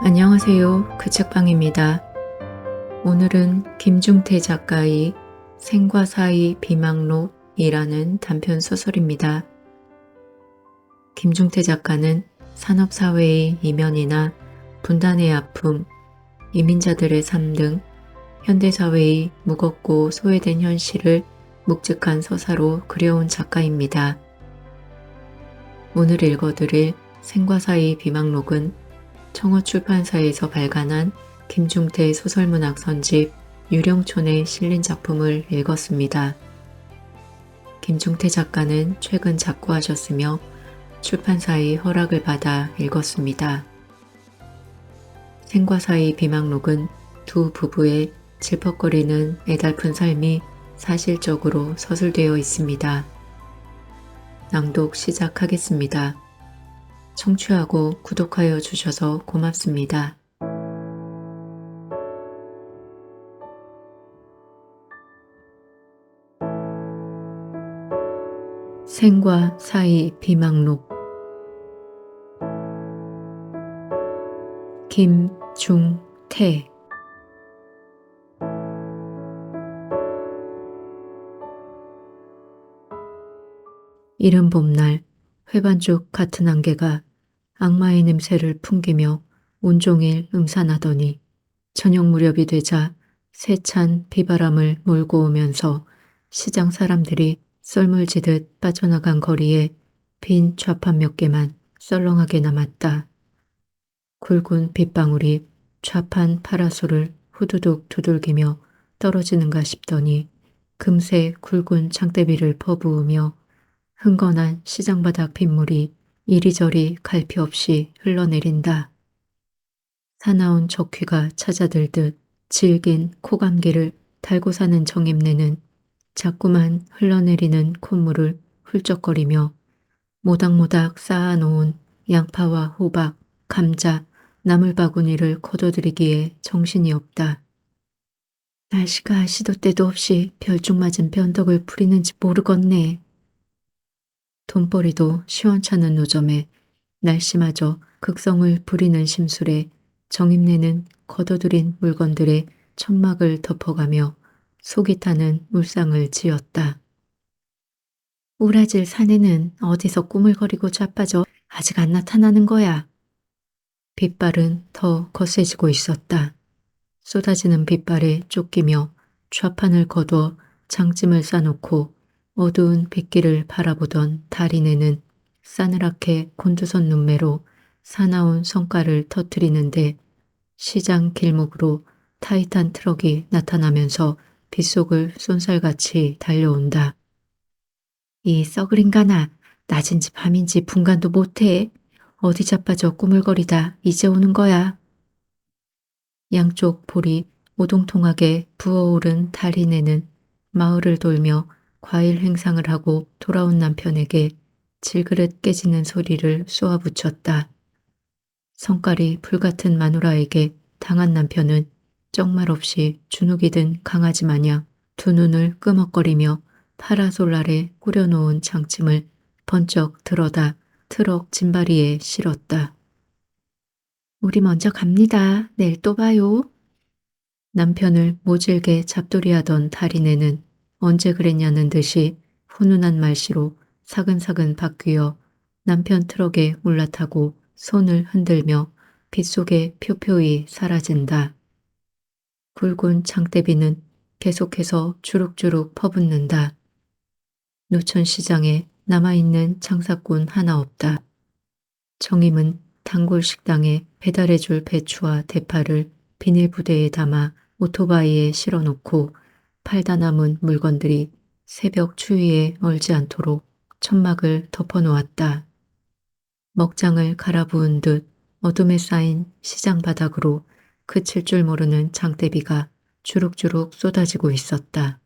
안녕하세요. 그 책방입니다. 오늘은 김중태 작가의 생과 사의 비망록이라는 단편 소설입니다. 김중태 작가는 산업사회의 이면이나 분단의 아픔, 이민자들의 삶 등 현대사회의 무겁고 소외된 현실을 묵직한 서사로 그려온 작가입니다. 오늘 읽어드릴 생과 사의 비망록은 청어출판사에서 발간한 김중태 소설문학 선집 유령촌에 실린 작품을 읽었습니다. 김중태 작가는 최근 작고하셨으며 출판사의 허락을 받아 읽었습니다. 생과 사의 비망록은 두 부부의 질퍽거리는 애달픈 삶이 사실적으로 서술되어 있습니다. 낭독 시작하겠습니다. 청취하고 구독하여 주셔서 고맙습니다. 생과 사의 비망록 김중태 이른 봄날 회반죽 같은 안개가 악마의 냄새를 풍기며 온종일 음산하더니 저녁 무렵이 되자 세찬 비바람을 몰고 오면서 시장 사람들이 썰물지듯 빠져나간 거리에 빈 좌판 몇 개만 썰렁하게 남았다. 굵은 빗방울이 좌판 파라솔을 후두둑 두들기며 떨어지는가 싶더니 금세 굵은 장대비를 퍼부으며 흥건한 시장바닥 빗물이 이리저리 갈피 없이 흘러내린다. 사나운 적휘가 찾아들듯 질긴 코감기를 달고 사는 정입내는 자꾸만 흘러내리는 콧물을 훌쩍거리며 모닥모닥 쌓아놓은 양파와 호박, 감자, 나물바구니를 거둬들이기에 정신이 없다. 날씨가 시도 때도 없이 별죽맞은 변덕을 부리는지 모르겠네. 돈벌이도 시원찮은 노점에 날씨마저 극성을 부리는 심술에 정입내는 걷어들인 물건들의 천막을 덮어가며 속이 타는 울상을 지었다. 우라질 사내는 어디서 꾸물거리고 자빠져 아직 안 나타나는 거야. 빗발은 더 거세지고 있었다. 쏟아지는 빗발에 쫓기며 좌판을 거둬 장찜을 싸놓고 어두운 빗길을 바라보던 다리네는 싸늘하게 곤두선 눈매로 사나운 성과를 터뜨리는데 시장 길목으로 타이탄 트럭이 나타나면서 빗속을 쏜살같이 달려온다. 이 썩을 인간아, 낮인지 밤인지 분간도 못해. 어디 자빠져 꾸물거리다 이제 오는 거야. 양쪽 볼이 오동통하게 부어오른 다리네는 마을을 돌며 과일 행상을 하고 돌아온 남편에게 질그릇 깨지는 소리를 쏘아붙였다. 성깔이 불같은 마누라에게 당한 남편은 정말 없이 주눅이 든 강아지 마냥 두 눈을 끄먹거리며 파라솔 아래 꾸려놓은 장침을 번쩍 들어다 트럭 짐바리에 실었다. 우리 먼저 갑니다. 내일 또 봐요. 남편을 모질게 잡돌이하던 다리네는 언제 그랬냐는 듯이 훈훈한 말씨로 사근사근 바뀌어 남편 트럭에 올라타고 손을 흔들며 빗속에 표표히 사라진다. 굵은 장대비는 계속해서 주룩주룩 퍼붓는다. 노천시장에 남아있는 장사꾼 하나 없다. 정임은 단골 식당에 배달해줄 배추와 대파를 비닐부대에 담아 오토바이에 실어놓고 팔다 남은 물건들이 새벽 추위에 얼지 않도록 천막을 덮어놓았다. 먹장을 갈아부은 듯 어둠에 쌓인 시장 바닥으로 그칠 줄 모르는 장대비가 주룩주룩 쏟아지고 있었다.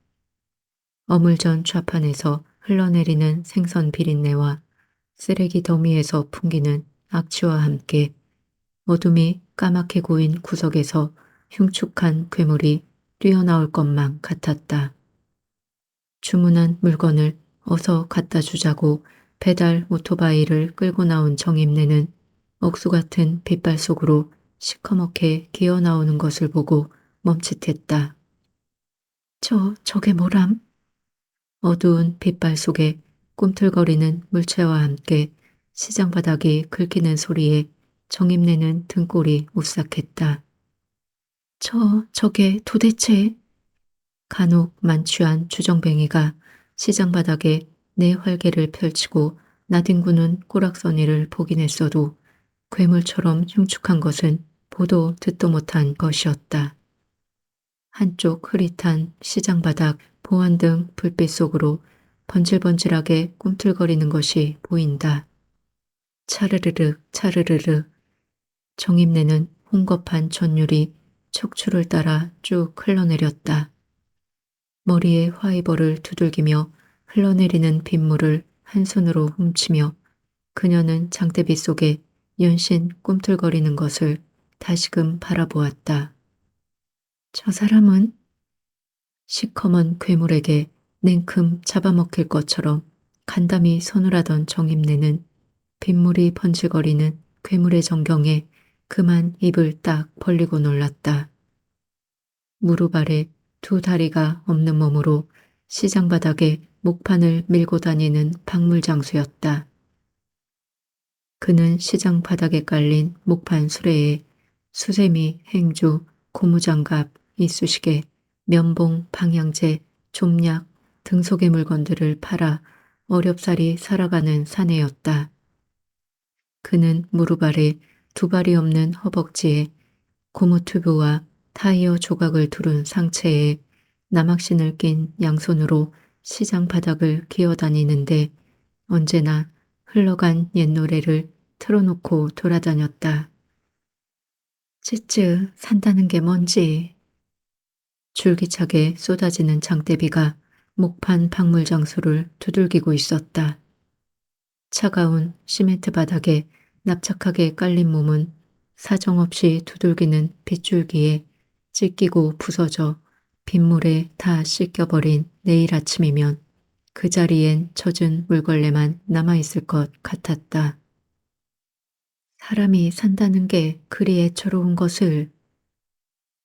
어물전 좌판에서 흘러내리는 생선 비린내와 쓰레기 더미에서 풍기는 악취와 함께 어둠이 까맣게 고인 구석에서 흉측한 괴물이 뛰어나올 것만 같았다. 주문한 물건을 어서 갖다 주자고 배달 오토바이를 끌고 나온 정임내는 억수 같은 빗발 속으로 시커멓게 기어 나오는 것을 보고 멈칫했다. 저게 뭐람? 어두운 빛발 속에 꿈틀거리는 물체와 함께 시장 바닥이 긁히는 소리에 정임내는 등골이 오싹했다. 저게 도대체? 간혹 만취한 주정뱅이가 시장 바닥에 내 활개를 펼치고 나뒹구는 꼬락서니를 보긴 했어도 괴물처럼 흉측한 것은 보도 듣도 못한 것이었다. 한쪽 흐릿한 시장 바닥 보안등 불빛 속으로 번질번질하게 꿈틀거리는 것이 보인다. 차르르르 차르르르 정임내는 홍겁한 전율이 척추를 따라 쭉 흘러내렸다. 머리에 화이버를 두들기며 흘러내리는 빗물을 한 손으로 훔치며 그녀는 장대비 속에 연신 꿈틀거리는 것을 다시금 바라보았다. 저 사람은 시커먼 괴물에게 냉큼 잡아먹힐 것처럼 간담이 서늘하던 정임내는 빗물이 번질거리는 괴물의 전경에 그만 입을 딱 벌리고 놀랐다. 무릎 아래 두 다리가 없는 몸으로 시장 바닥에 목판을 밀고 다니는 박물장수였다. 그는 시장 바닥에 깔린 목판 수레에 수세미, 행주, 고무장갑, 이쑤시개, 면봉, 방향제, 좀약, 등속의 물건들을 팔아 어렵사리 살아가는 사내였다. 그는 무릎 아래 두 발이 없는 허벅지에 고무 튜브와 타이어 조각을 두른 상체에 나막신을 낀 양손으로 시장 바닥을 기어다니는데 언제나 흘러간 옛 노래를 틀어놓고 돌아다녔다. 쯔쯔 산다는 게 뭔지. 줄기차게 쏟아지는 장대비가 목판 박물 장소를 두들기고 있었다. 차가운 시멘트 바닥에 납작하게 깔린 몸은 사정없이 두들기는 빗줄기에 찢기고 부서져 빗물에 다 씻겨버린 내일 아침이면 그 자리엔 젖은 물걸레만 남아있을 것 같았다. 사람이 산다는 게 그리 애처로운 것을.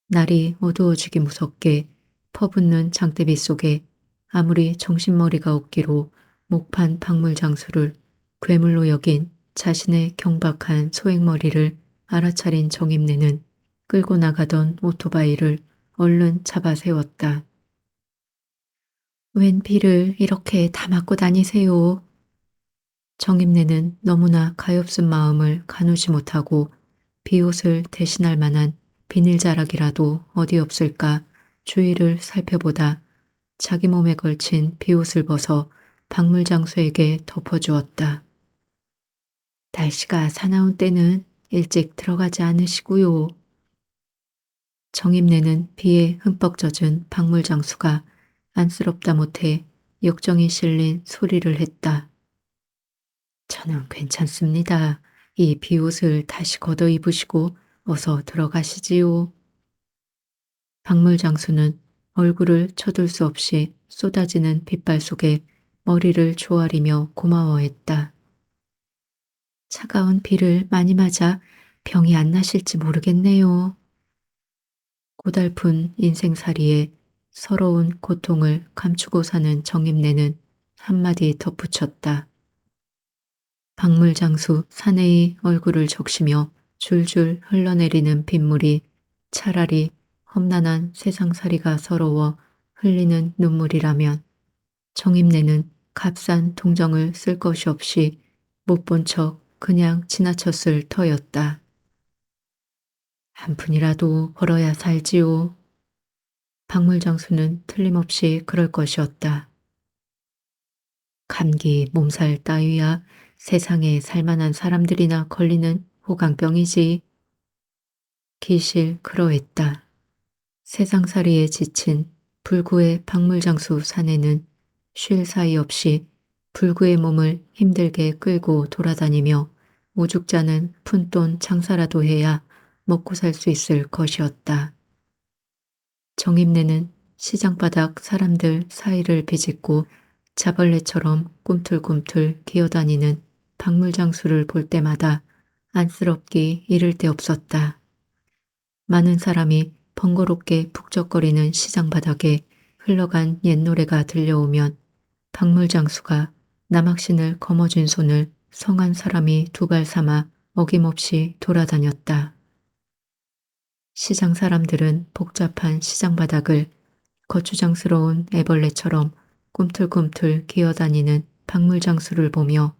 날이 어두워지기 무섭게 퍼붓는 장대비 속에 아무리 정신머리가 없기로 목판 박물 장수를 괴물로 여긴 자신의 경박한 소행머리를 알아차린 정임내는 끌고 나가던 오토바이를 얼른 잡아 세웠다. 웬 비를 이렇게 다 맞고 다니세요? 정임내는 너무나 가엾은 마음을 가누지 못하고 비옷을 대신할 만한 비닐자락이라도 어디 없을까 주위를 살펴보다 자기 몸에 걸친 비옷을 벗어 박물장수에게 덮어주었다. 날씨가 사나운 때는 일찍 들어가지 않으시고요. 정임내는 비에 흠뻑 젖은 박물장수가 안쓰럽다 못해 역정이 실린 소리를 했다. 저는 괜찮습니다. 이 비옷을 다시 걷어 입으시고 어서 들어가시지요. 박물장수는 얼굴을 쳐둘 수 없이 쏟아지는 빗발 속에 머리를 조아리며 고마워했다. 차가운 비를 많이 맞아 병이 안 나실지 모르겠네요. 고달픈 인생살이에 서러운 고통을 감추고 사는 정임내는 한마디 덧붙였다. 박물장수 사내의 얼굴을 적시며 줄줄 흘러내리는 빗물이 차라리 험난한 세상살이가 서러워 흘리는 눈물이라면 정임내는 값싼 동정을 쓸 것이 없이 못 본 척 그냥 지나쳤을 터였다. 한 푼이라도 벌어야 살지요. 박물장수는 틀림없이 그럴 것이었다. 감기, 몸살 따위야 세상에 살만한 사람들이나 걸리는 호강병이지. 기실 그러했다. 세상살이에 지친 불구의 박물장수 사내는 쉴 사이 없이 불구의 몸을 힘들게 끌고 돌아다니며 오죽자는 푼돈 장사라도 해야 먹고 살 수 있을 것이었다. 정임내는 시장바닥 사람들 사이를 비집고 자벌레처럼 꿈틀꿈틀 기어다니는 박물장수를 볼 때마다 안쓰럽기 이를 데 없었다. 많은 사람이 번거롭게 북적거리는 시장 바닥에 흘러간 옛 노래가 들려오면 박물장수가 남학신을 거머쥔 손을 성한 사람이 두 발 삼아 어김없이 돌아다녔다. 시장 사람들은 복잡한 시장 바닥을 거추장스러운 애벌레처럼 꿈틀꿈틀 기어다니는 박물장수를 보며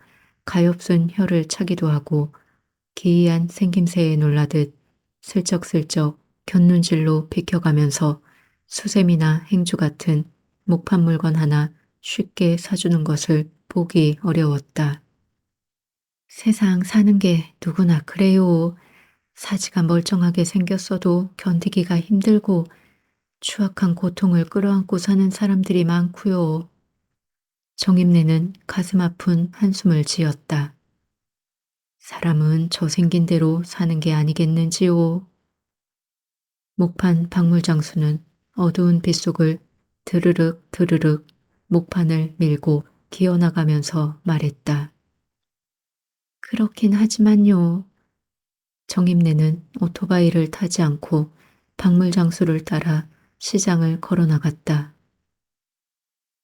가엾은 혀를 차기도 하고 기이한 생김새에 놀라듯 슬쩍슬쩍 곁눈질로 비켜가면서 수세미나 행주 같은 목판 물건 하나 쉽게 사주는 것을 보기 어려웠다. 세상 사는 게 누구나 그래요. 사지가 멀쩡하게 생겼어도 견디기가 힘들고 추악한 고통을 끌어안고 사는 사람들이 많고요. 정임내는 가슴 아픈 한숨을 지었다. 사람은 저 생긴 대로 사는 게 아니겠는지요. 목판 박물장수는 어두운 빗속을 드르륵 드르륵 목판을 밀고 기어나가면서 말했다. 그렇긴 하지만요. 정임내는 오토바이를 타지 않고 박물장수를 따라 시장을 걸어 나갔다.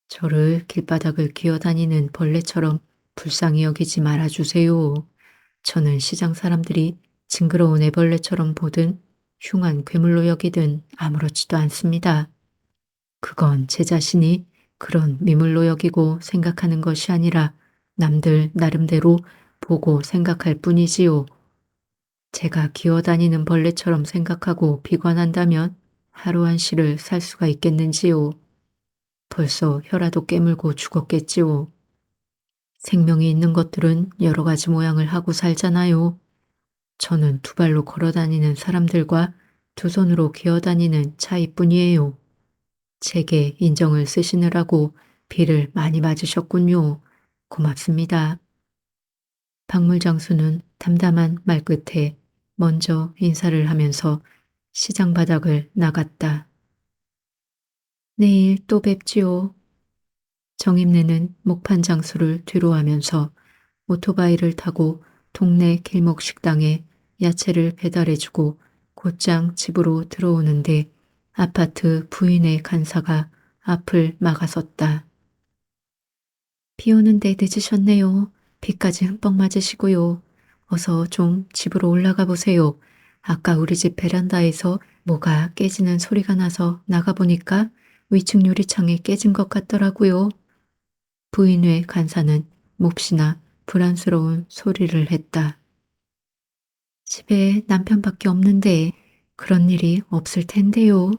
저를 길바닥을 기어다니는 벌레처럼 불쌍히 여기지 말아주세요. 저는 시장 사람들이 징그러운 애벌레처럼 보든 흉한 괴물로 여기든 아무렇지도 않습니다. 그건 제 자신이 그런 미물로 여기고 생각하는 것이 아니라 남들 나름대로 보고 생각할 뿐이지요. 제가 기어다니는 벌레처럼 생각하고 비관한다면 하루 한시를 살 수가 있겠는지요. 벌써 혀라도 깨물고 죽었겠지요. 생명이 있는 것들은 여러 가지 모양을 하고 살잖아요. 저는 두 발로 걸어 다니는 사람들과 두 손으로 기어 다니는 차이뿐이에요. 제게 인정을 쓰시느라고 비를 많이 맞으셨군요. 고맙습니다. 박물장수는 담담한 말끝에 먼저 인사를 하면서 시장 바닥을 나갔다. 내일 또 뵙지요. 정임내는 목판 장수를 뒤로 하면서 오토바이를 타고 동네 길목 식당에 야채를 배달해주고 곧장 집으로 들어오는데 아파트 부인의 간사가 앞을 막아섰다. 비 오는데 늦으셨네요. 비까지 흠뻑 맞으시고요. 어서 좀 집으로 올라가 보세요. 아까 우리 집 베란다에서 뭐가 깨지는 소리가 나서 나가보니까 위층 유리창이 깨진 것 같더라고요. 부인의 간사는 몹시나 불안스러운 소리를 했다. 집에 남편밖에 없는데 그런 일이 없을 텐데요.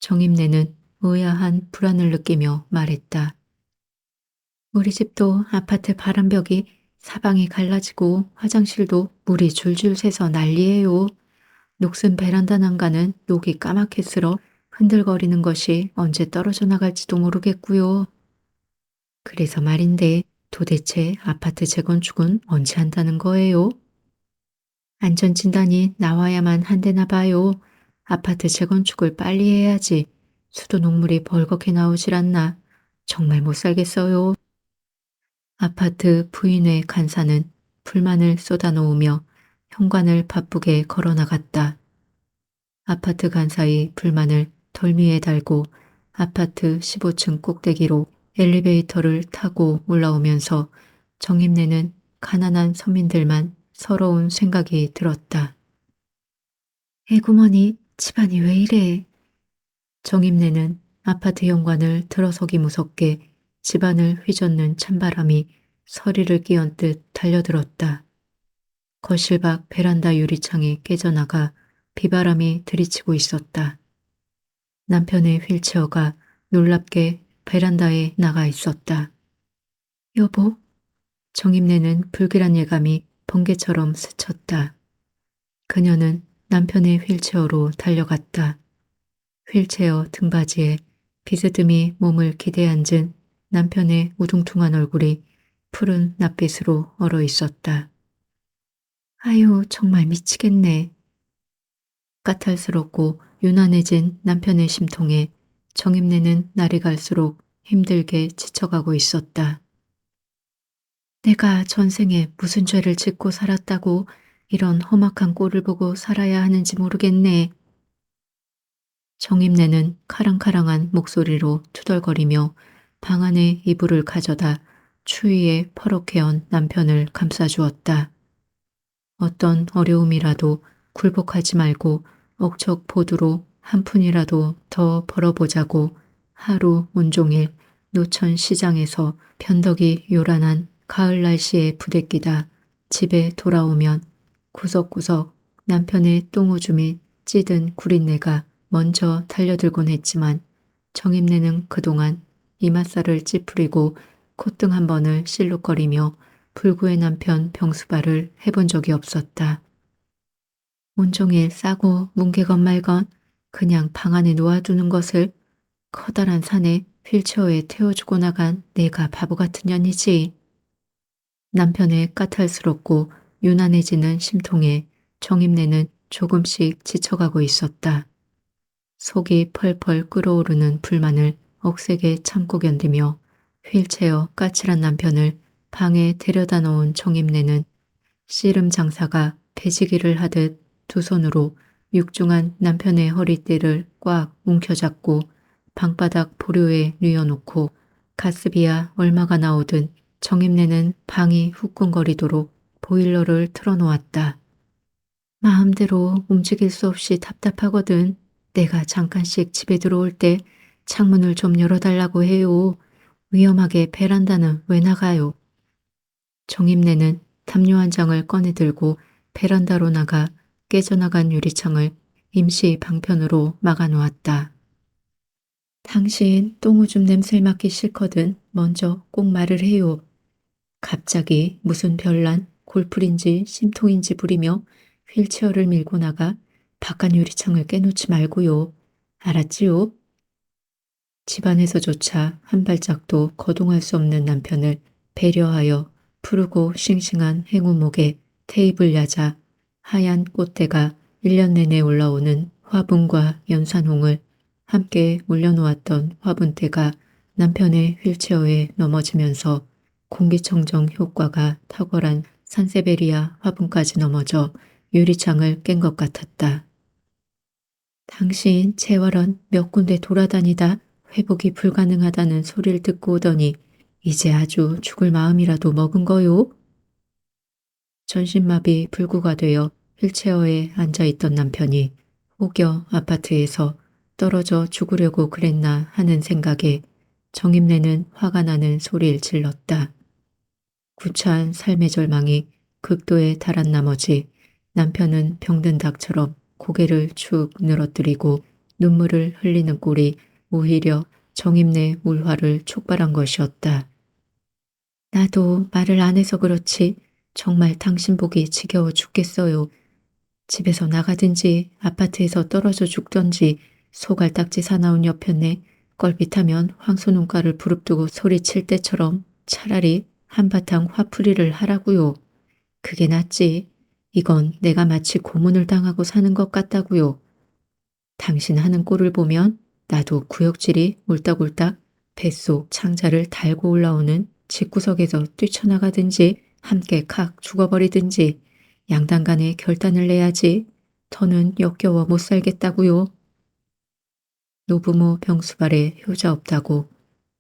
정임내는 의아한 불안을 느끼며 말했다. 우리 집도 아파트 바람벽이 사방이 갈라지고 화장실도 물이 줄줄 새서 난리예요. 녹슨 베란다 난간은 녹이 까맣게 쓸어 흔들거리는 것이 언제 떨어져 나갈지도 모르겠고요. 그래서 말인데 도대체 아파트 재건축은 언제 한다는 거예요? 안전진단이 나와야만 한대나 봐요. 아파트 재건축을 빨리 해야지. 수도 녹물이 벌겋게 나오질 않나. 정말 못 살겠어요. 아파트 부인의 간사는 불만을 쏟아놓으며 현관을 바쁘게 걸어 나갔다. 아파트 간사의 불만을 덜미에 달고 아파트 15층 꼭대기로 엘리베이터를 타고 올라오면서 정임내는 가난한 서민들만 서러운 생각이 들었다. 에구머니, 집안이 왜 이래? 정임내는 아파트 현관을 들어서기 무섭게 집안을 휘젓는 찬바람이 서리를 끼얹듯 달려들었다. 거실 밖 베란다 유리창이 깨져나가 비바람이 들이치고 있었다. 남편의 휠체어가 놀랍게 베란다에 나가 있었다. 여보, 정임내는 불길한 예감이 번개처럼 스쳤다. 그녀는 남편의 휠체어로 달려갔다. 휠체어 등받이에 비스듬히 몸을 기대앉은 남편의 우둥퉁한 얼굴이 푸른 낯빛으로 얼어 있었다. 아유, 정말 미치겠네. 까탈스럽고 유난해진 남편의 심통에 정임내는 날이 갈수록 힘들게 지쳐가고 있었다. 내가 전생에 무슨 죄를 짓고 살았다고 이런 험악한 꼴을 보고 살아야 하는지 모르겠네. 정임내는 카랑카랑한 목소리로 투덜거리며 방 안에 이불을 가져다 추위에 퍼렇게 언 남편을 감싸주었다. 어떤 어려움이라도 굴복하지 말고 억척 보두로 한 푼이라도 더 벌어보자고 하루 온종일 노천 시장에서 변덕이 요란한 가을 날씨에 부대끼다 집에 돌아오면 구석구석 남편의 똥오줌이 찌든 구린내가 먼저 달려들곤 했지만 정임내는 그동안 이맛살을 찌푸리고 콧등 한 번을 실룩거리며 불구의 남편 병수발을 해본 적이 없었다. 온종일 싸고 뭉개건 말건 그냥 방 안에 놓아두는 것을 커다란 산에 휠체어에 태워주고 나간 내가 바보 같은 년이지. 남편의 까탈스럽고 유난해지는 심통에 정임내는 조금씩 지쳐가고 있었다. 속이 펄펄 끓어오르는 불만을 억세게 참고 견디며 휠체어 까칠한 남편을 방에 데려다 놓은 정임내는 씨름 장사가 배지기를 하듯 두 손으로 육중한 남편의 허리띠를 꽉 움켜잡고 방바닥 보료에 뉘어놓고 가스비야 얼마가 나오든 정임내는 방이 후끈거리도록 보일러를 틀어놓았다. 마음대로 움직일 수 없이 답답하거든. 내가 잠깐씩 집에 들어올 때 창문을 좀 열어달라고 해요. 위험하게 베란다는 왜 나가요? 정임내는 담요 한 장을 꺼내 들고 베란다로 나가 깨져나간 유리창을 임시 방편으로 막아 놓았다. 당신 똥오줌 냄새 맡기 싫거든. 먼저 꼭 말을 해요. 갑자기 무슨 별난 골프인지 심통인지 부리며 휠체어를 밀고 나가 바깥 유리창을 깨놓지 말고요. 알았지요? 집안에서조차 한 발짝도 거동할 수 없는 남편을 배려하여 푸르고 싱싱한 행운목에 테이블 야자, 하얀 꽃대가 1년 내내 올라오는 화분과 연산홍을 함께 올려놓았던 화분대가 남편의 휠체어에 넘어지면서 공기청정 효과가 탁월한 산세베리아 화분까지 넘어져 유리창을 깬 것 같았다. 당신 재활원 몇 군데 돌아다니다 회복이 불가능하다는 소리를 듣고 오더니 이제 아주 죽을 마음이라도 먹은 거요? 전신마비 불구가 되어 휠체어에 앉아있던 남편이 혹여 아파트에서 떨어져 죽으려고 그랬나 하는 생각에 정임내는 화가 나는 소리를 질렀다. 구차한 삶의 절망이 극도에 달한 나머지 남편은 병든 닭처럼 고개를 축 늘어뜨리고 눈물을 흘리는 꼴이 오히려 정임내 물화를 촉발한 것이었다. 나도 말을 안 해서 그렇지 정말 당신 보기 지겨워 죽겠어요. 집에서 나가든지 아파트에서 떨어져 죽던지 소갈딱지 사나운 여편네 껄핏하면 황소눈가를 부릅뜨고 소리칠 때처럼 차라리 한바탕 화풀이를 하라고요. 그게 낫지. 이건 내가 마치 고문을 당하고 사는 것 같다고요. 당신 하는 꼴을 보면 나도 구역질이 옳딱옳딱 뱃속 창자를 달고 올라오는 집구석에서 뛰쳐나가든지 함께 칵 죽어버리든지 양당 간에 결단을 내야지. 더는 역겨워 못 살겠다고요. 노부모 병수발에 효자 없다고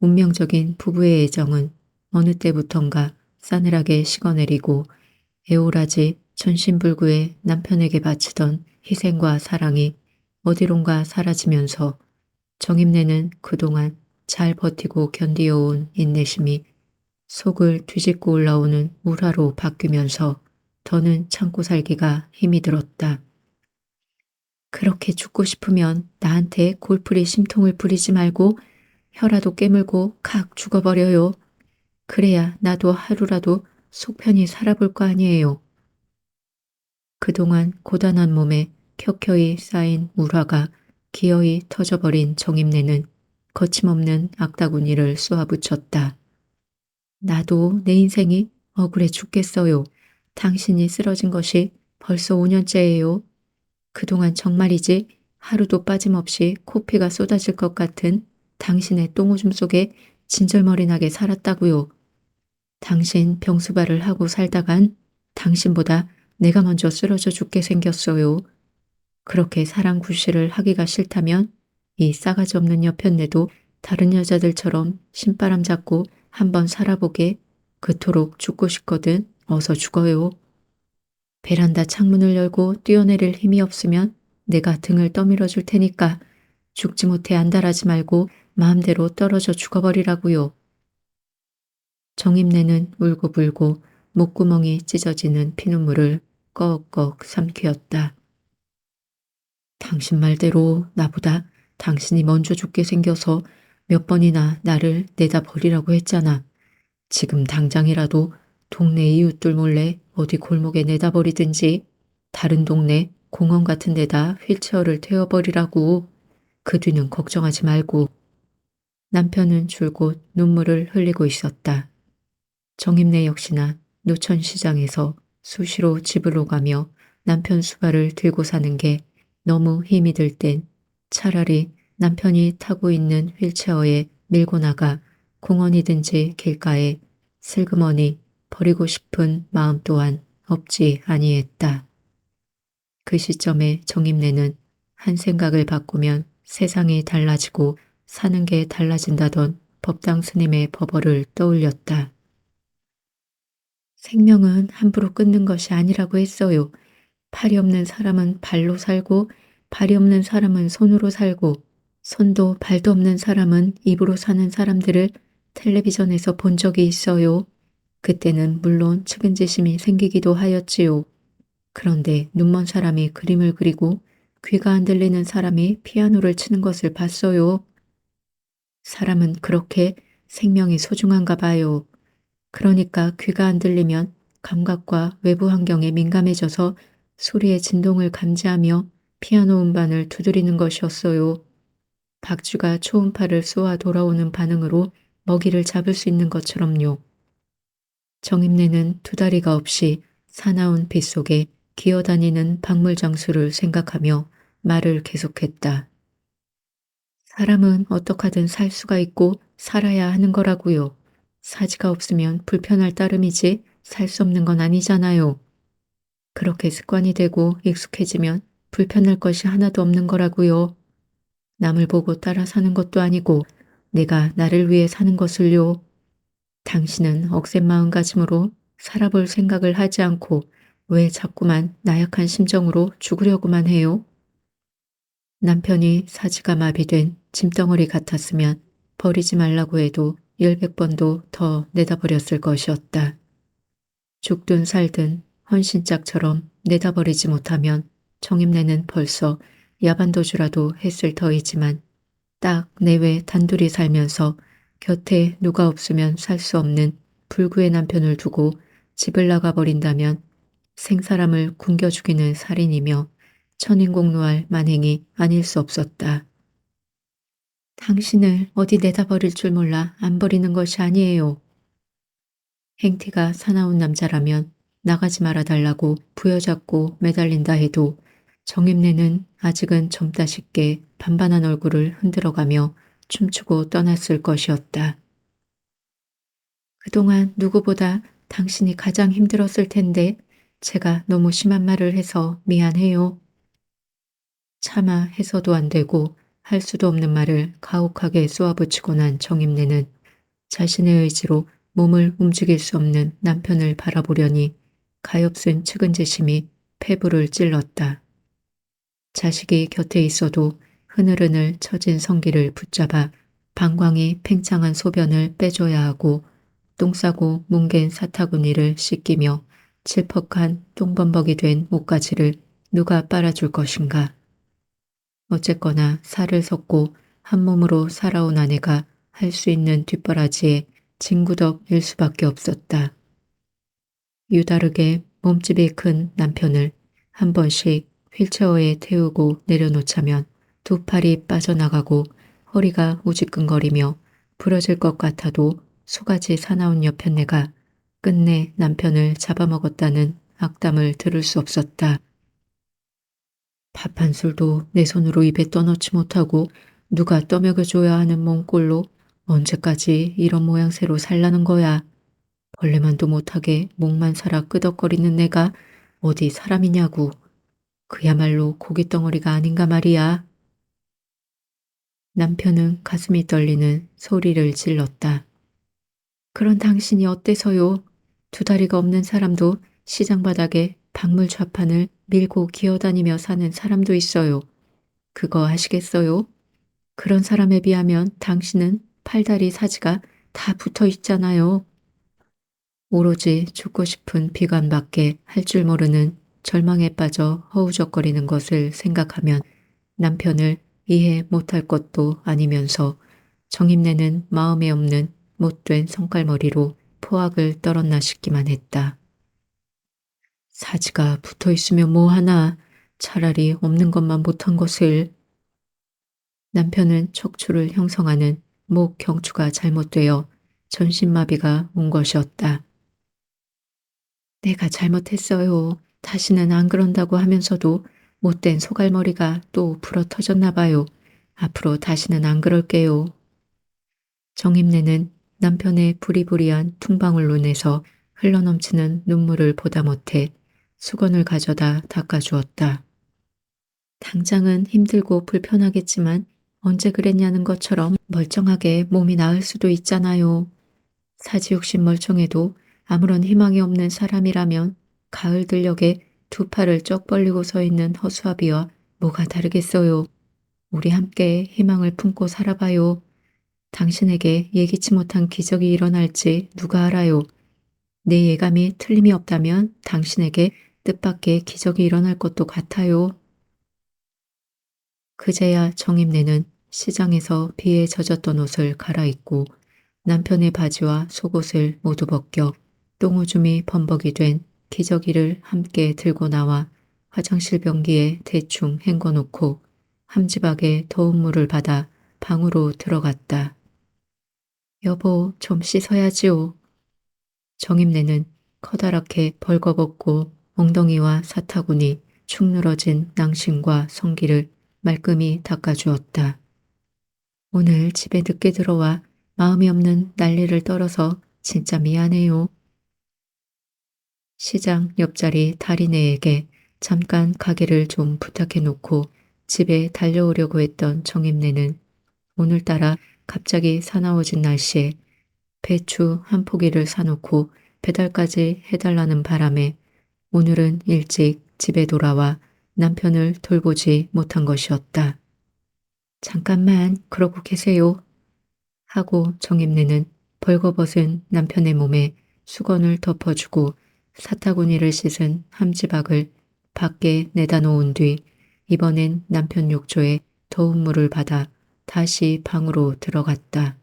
운명적인 부부의 애정은 어느 때부턴가 싸늘하게 식어내리고 애오라지 전신불구의 남편에게 바치던 희생과 사랑이 어디론가 사라지면서 정임내는 그동안 잘 버티고 견디어온 인내심이 속을 뒤집고 올라오는 물화로 바뀌면서 더는 참고 살기가 힘이 들었다. 그렇게 죽고 싶으면 나한테 골프리 심통을 부리지 말고 혀라도 깨물고 칵 죽어버려요. 그래야 나도 하루라도 속 편히 살아볼 거 아니에요. 그동안 고단한 몸에 켜켜이 쌓인 물화가 기어이 터져버린 정임내는 거침없는 악다구니를 쏘아붙였다. 나도 내 인생이 억울해 죽겠어요. 당신이 쓰러진 것이 벌써 5년째예요. 그동안 정말이지 하루도 빠짐없이 코피가 쏟아질 것 같은 당신의 똥오줌 속에 진절머리 나게 살았다고요. 당신 병수발을 하고 살다간 당신보다 내가 먼저 쓰러져 죽게 생겼어요. 그렇게 사랑 구실을 하기가 싫다면 이 싸가지 없는 여편네도 다른 여자들처럼 신바람 잡고 한번 살아보게. 그토록 죽고 싶거든 어서 죽어요. 베란다 창문을 열고 뛰어내릴 힘이 없으면 내가 등을 떠밀어 줄 테니까 죽지 못해 안달하지 말고 마음대로 떨어져 죽어버리라고요. 정임내는 울고불고 목구멍이 찢어지는 피눈물을 꺽꺽 삼키었다. 당신 말대로 나보다 당신이 먼저 죽게 생겨서 몇 번이나 나를 내다 버리라고 했잖아. 지금 당장이라도 동네 이웃들 몰래 어디 골목에 내다 버리든지 다른 동네 공원 같은 데다 휠체어를 태워버리라고. 그 뒤는 걱정하지 말고. 남편은 줄곧 눈물을 흘리고 있었다. 정임내 역시나 노천시장에서 수시로 집으로 가며 남편 수발을 들고 사는 게 너무 힘이 들 땐 차라리 남편이 타고 있는 휠체어에 밀고 나가 공원이든지 길가에 슬그머니 버리고 싶은 마음 또한 없지 아니했다. 그 시점에 정임내는 한 생각을 바꾸면 세상이 달라지고 사는 게 달라진다던 법당 스님의 법어를 떠올렸다. 생명은 함부로 끊는 것이 아니라고 했어요. 팔이 없는 사람은 발로 살고, 발이 없는 사람은 손으로 살고, 손도 발도 없는 사람은 입으로 사는 사람들을 텔레비전에서 본 적이 있어요. 그때는 물론 측은지심이 생기기도 하였지요. 그런데 눈먼 사람이 그림을 그리고 귀가 안 들리는 사람이 피아노를 치는 것을 봤어요. 사람은 그렇게 생명이 소중한가 봐요. 그러니까 귀가 안 들리면 감각과 외부 환경에 민감해져서 소리의 진동을 감지하며 피아노 음반을 두드리는 것이었어요. 박쥐가 초음파를 쏘아 돌아오는 반응으로 먹이를 잡을 수 있는 것처럼요. 정임내는 두 다리가 없이 사나운 빗속에 기어다니는 박물장수를 생각하며 말을 계속했다. 사람은 어떡하든 살 수가 있고 살아야 하는 거라고요. 사지가 없으면 불편할 따름이지 살 수 없는 건 아니잖아요. 그렇게 습관이 되고 익숙해지면 불편할 것이 하나도 없는 거라고요. 남을 보고 따라 사는 것도 아니고 내가 나를 위해 사는 것을요. 당신은 억센 마음가짐으로 살아볼 생각을 하지 않고 왜 자꾸만 나약한 심정으로 죽으려고만 해요? 남편이 사지가 마비된 짐덩어리 같았으면 버리지 말라고 해도 10백번도 더 내다버렸을 것이었다. 죽든 살든 헌신짝처럼 내다버리지 못하면 정임내는 벌써 야반도주라도 했을 터이지만 딱 내외 단둘이 살면서 곁에 누가 없으면 살 수 없는 불구의 남편을 두고 집을 나가버린다면 생사람을 굶겨 죽이는 살인이며 천인공노할 만행이 아닐 수 없었다. 당신을 어디 내다 버릴 줄 몰라 안 버리는 것이 아니에요. 행티가 사나운 남자라면 나가지 말아 달라고 부여잡고 매달린다 해도 정임내는 아직은 젊다 싶게 반반한 얼굴을 흔들어가며 춤추고 떠났을 것이었다. 그동안 누구보다 당신이 가장 힘들었을 텐데 제가 너무 심한 말을 해서 미안해요. 차마 해서도 안 되고 할 수도 없는 말을 가혹하게 쏘아붙이고 난 정임내는 자신의 의지로 몸을 움직일 수 없는 남편을 바라보려니 가엾은 측은재심이 폐부를 찔렀다. 자식이 곁에 있어도 흐느흐느 처진 성기를 붙잡아 방광이 팽창한 소변을 빼줘야 하고 똥 싸고 뭉갠 사타구니를 씻기며 칠퍽한 똥범벅이 된 옷가지를 누가 빨아줄 것인가. 어쨌거나 살을 섞고 한 몸으로 살아온 아내가 할 수 있는 뒷바라지에 징구덕일 수밖에 없었다. 유다르게 몸집이 큰 남편을 한 번씩 휠체어에 태우고 내려놓자면 두 팔이 빠져나가고 허리가 우지끈거리며 부러질 것 같아도 속아지 사나운 여편네가 끝내 남편을 잡아먹었다는 악담을 들을 수 없었다. 밥 한 술도 내 손으로 입에 떠넣지 못하고 누가 떠먹여줘야 하는 몽꼴로 언제까지 이런 모양새로 살라는 거야. 벌레만도 못하게 목만 살아 끄덕거리는 내가 어디 사람이냐고. 그야말로 고깃덩어리가 아닌가 말이야. 남편은 가슴이 떨리는 소리를 질렀다. 그런 당신이 어때서요? 두 다리가 없는 사람도 시장 바닥에 박물 좌판을 밀고 기어다니며 사는 사람도 있어요. 그거 아시겠어요? 그런 사람에 비하면 당신은 팔다리 사지가 다 붙어 있잖아요. 오로지 죽고 싶은 비관밖에 할 줄 모르는 절망에 빠져 허우적거리는 것을 생각하면 남편을 이해 못할 것도 아니면서 정임내는 마음에 없는 못된 성깔머리로 포악을 떨었나 싶기만 했다. 사지가 붙어 있으면 뭐하나. 차라리 없는 것만 못한 것을. 남편은 척추를 형성하는 목 경추가 잘못되어 전신마비가 온 것이었다. 내가 잘못했어요. 다시는 안 그런다고 하면서도 못된 소갈머리가 또 불어터졌나 봐요. 앞으로 다시는 안 그럴게요. 정임내는 남편의 부리부리한 퉁방울 눈에서 흘러넘치는 눈물을 보다 못해 수건을 가져다 닦아주었다. 당장은 힘들고 불편하겠지만 언제 그랬냐는 것처럼 멀쩡하게 몸이 나을 수도 있잖아요. 사지욕심 멀쩡해도 아무런 희망이 없는 사람이라면 가을 들녘에 두 팔을 쩍 벌리고 서 있는 허수아비와 뭐가 다르겠어요. 우리 함께 희망을 품고 살아봐요. 당신에게 예기치 못한 기적이 일어날지 누가 알아요. 내 예감이 틀림이 없다면 당신에게 뜻밖의 기적이 일어날 것도 같아요. 그제야 정임내는 시장에서 비에 젖었던 옷을 갈아입고 남편의 바지와 속옷을 모두 벗겨 똥오줌이 범벅이 된 기저귀를 함께 들고 나와 화장실 변기에 대충 헹궈놓고 함지박에 더운 물을 받아 방으로 들어갔다. 여보, 좀 씻어야지요. 정임내는 커다랗게 벌거벗고 엉덩이와 사타구니, 축 늘어진 낭심과 성기를 말끔히 닦아주었다. 오늘 집에 늦게 들어와 마음이 없는 난리를 떨어서 진짜 미안해요. 시장 옆자리 다리네에게 잠깐 가게를 좀 부탁해 놓고 집에 달려오려고 했던 정임내는 오늘따라 갑자기 사나워진 날씨에 배추 한 포기를 사놓고 배달까지 해달라는 바람에 오늘은 일찍 집에 돌아와 남편을 돌보지 못한 것이었다. 잠깐만 그러고 계세요. 하고 정임내는 벌거벗은 남편의 몸에 수건을 덮어주고 사타구니를 씻은 함지박을 밖에 내다 놓은 뒤 이번엔 남편 욕조에 더운 물을 받아 다시 방으로 들어갔다.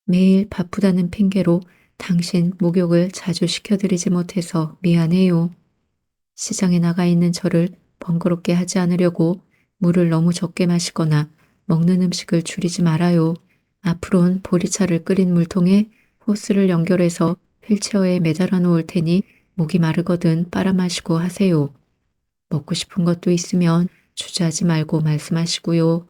매일 바쁘다는 핑계로 당신 목욕을 자주 시켜드리지 못해서 미안해요. 시장에 나가 있는 저를 번거롭게 하지 않으려고 물을 너무 적게 마시거나 먹는 음식을 줄이지 말아요. 앞으론 보리차를 끓인 물통에 호스를 연결해서 휠체어에 매달아 놓을 테니 목이 마르거든 빨아 마시고 하세요. 먹고 싶은 것도 있으면 주저하지 말고 말씀하시고요.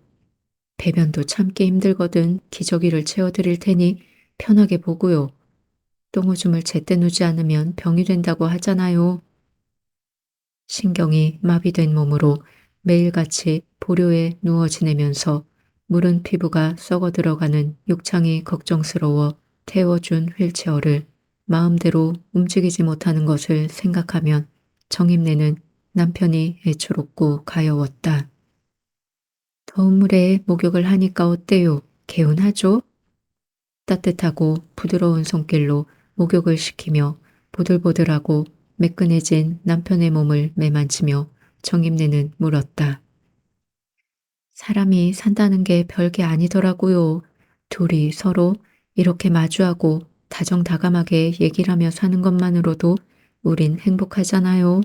배변도 참기 힘들거든 기저귀를 채워드릴 테니 편하게 보고요. 똥오줌을 제때 누지 않으면 병이 된다고 하잖아요. 신경이 마비된 몸으로 매일같이 보료에 누워 지내면서 무른 피부가 썩어 들어가는 욕창이 걱정스러워 태워준 휠체어를 마음대로 움직이지 못하는 것을 생각하면 정임내는 남편이 애초롭고 가여웠다. 더운 물에 목욕을 하니까 어때요? 개운하죠? 따뜻하고 부드러운 손길로 목욕을 시키며 보들보들하고 매끈해진 남편의 몸을 매만지며 정임내는 물었다. 사람이 산다는 게 별게 아니더라고요. 둘이 서로 이렇게 마주하고 다정다감하게 얘기를 하며 사는 것만으로도 우린 행복하잖아요.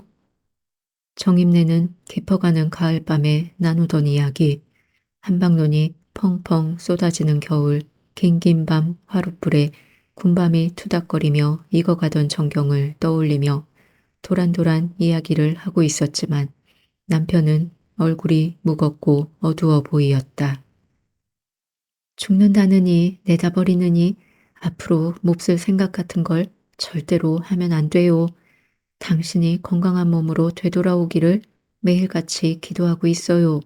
정임내는 깊어가는 가을밤에 나누던 이야기, 한방눈이 펑펑 쏟아지는 겨울, 긴긴 밤 화룻불에 군밤이 투닥거리며 익어가던 전경을 떠올리며 도란도란 이야기를 하고 있었지만 남편은 얼굴이 무겁고 어두워 보이었다. 죽는다느니 내다버리느니 앞으로 몹쓸 생각 같은 걸 절대로 하면 안 돼요. 당신이 건강한 몸으로 되돌아오기를 매일같이 기도하고 있어요.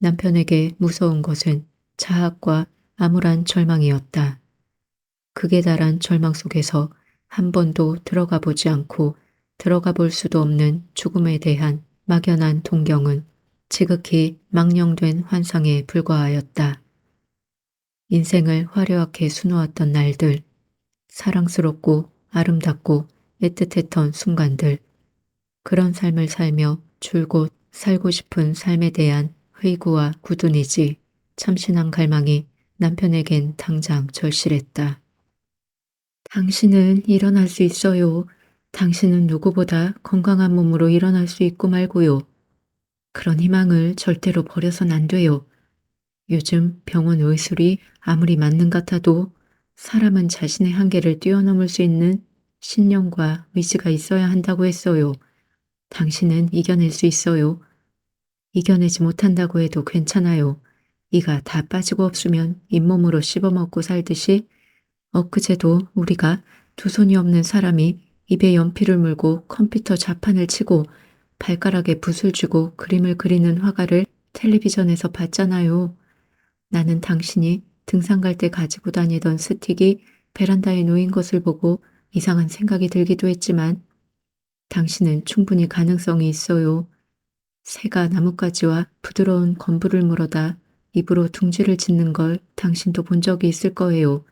남편에게 무서운 것은 자학과 암울한 절망이었다. 극에 달한 절망 속에서 한 번도 들어가 보지 않고 들어가 볼 수도 없는 죽음에 대한 막연한 동경은 지극히 망령된 환상에 불과하였다. 인생을 화려하게 수놓았던 날들, 사랑스럽고 아름답고 애틋했던 순간들, 그런 삶을 살며 줄곧 살고 싶은 삶에 대한 회의구와 구둔이지 참신한 갈망이 남편에겐 당장 절실했다. 당신은 일어날 수 있어요. 당신은 누구보다 건강한 몸으로 일어날 수 있고 말고요. 그런 희망을 절대로 버려선 안 돼요. 요즘 병원 의술이 아무리 맞는 같아도 사람은 자신의 한계를 뛰어넘을 수 있는 신념과 의지가 있어야 한다고 했어요. 당신은 이겨낼 수 있어요. 이겨내지 못한다고 해도 괜찮아요. 이가 다 빠지고 없으면 잇몸으로 씹어먹고 살듯이 엊그제도 우리가 두 손이 없는 사람이 입에 연필을 물고 컴퓨터 자판을 치고 발가락에 붓을 쥐고 그림을 그리는 화가를 텔레비전에서 봤잖아요. 나는 당신이 등산 갈 때 가지고 다니던 스틱이 베란다에 놓인 것을 보고 이상한 생각이 들기도 했지만 당신은 충분히 가능성이 있어요. 새가 나뭇가지와 부드러운 건부를 물어다 입으로 둥지를 짓는 걸 당신도 본 적이 있을 거예요.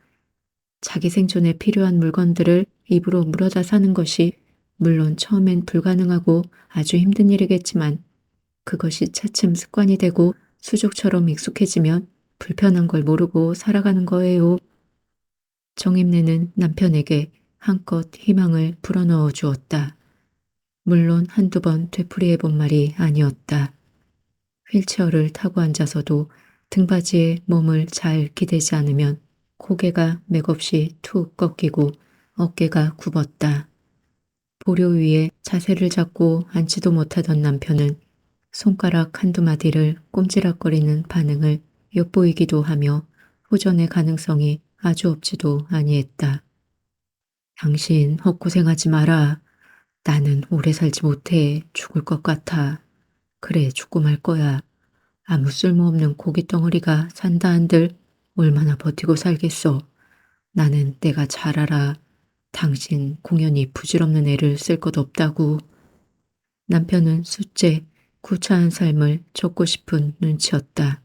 자기 생존에 필요한 물건들을 입으로 물어다 사는 것이 물론 처음엔 불가능하고 아주 힘든 일이겠지만 그것이 차츰 습관이 되고 수족처럼 익숙해지면 불편한 걸 모르고 살아가는 거예요. 정임내는 남편에게 한껏 희망을 불어넣어 주었다. 물론 한두 번 되풀이해 본 말이 아니었다. 휠체어를 타고 앉아서도 등받이에 몸을 잘 기대지 않으면 고개가 맥없이 툭 꺾이고 어깨가 굽었다. 보료 위에 자세를 잡고 앉지도 못하던 남편은 손가락 한두 마디를 꼼지락거리는 반응을 엿보이기도 하며 호전의 가능성이 아주 없지도 아니했다. 당신 헛고생하지 마라. 나는 오래 살지 못해. 죽을 것 같아. 그래, 죽고 말 거야. 아무 쓸모없는 고깃 덩어리가 산다 한들 얼마나 버티고 살겠어. 나는 내가 잘 알아. 당신 공연히 부질없는 애를 쓸 것 없다고. 남편은 숫째, 구차한 삶을 적고 싶은 눈치였다.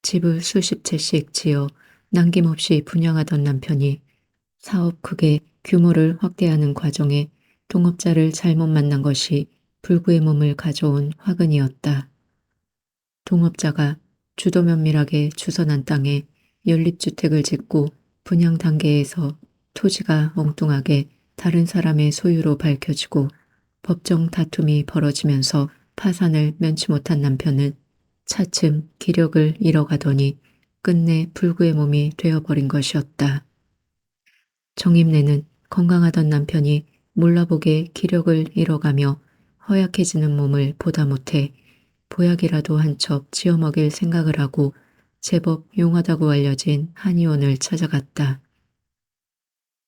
집을 수십 채씩 지어 남김없이 분양하던 남편이 사업 크게 규모를 확대하는 과정에 동업자를 잘못 만난 것이 불구의 몸을 가져온 화근이었다. 동업자가 주도 면밀하게 주선한 땅에 연립주택을 짓고 분양 단계에서 토지가 엉뚱하게 다른 사람의 소유로 밝혀지고 법정 다툼이 벌어지면서 파산을 면치 못한 남편은 차츰 기력을 잃어가더니 끝내 불구의 몸이 되어버린 것이었다. 정임내는 건강하던 남편이 몰라보게 기력을 잃어가며 허약해지는 몸을 보다 못해 보약이라도 한 첩 지어 먹일 생각을 하고 제법 용하다고 알려진 한의원을 찾아갔다.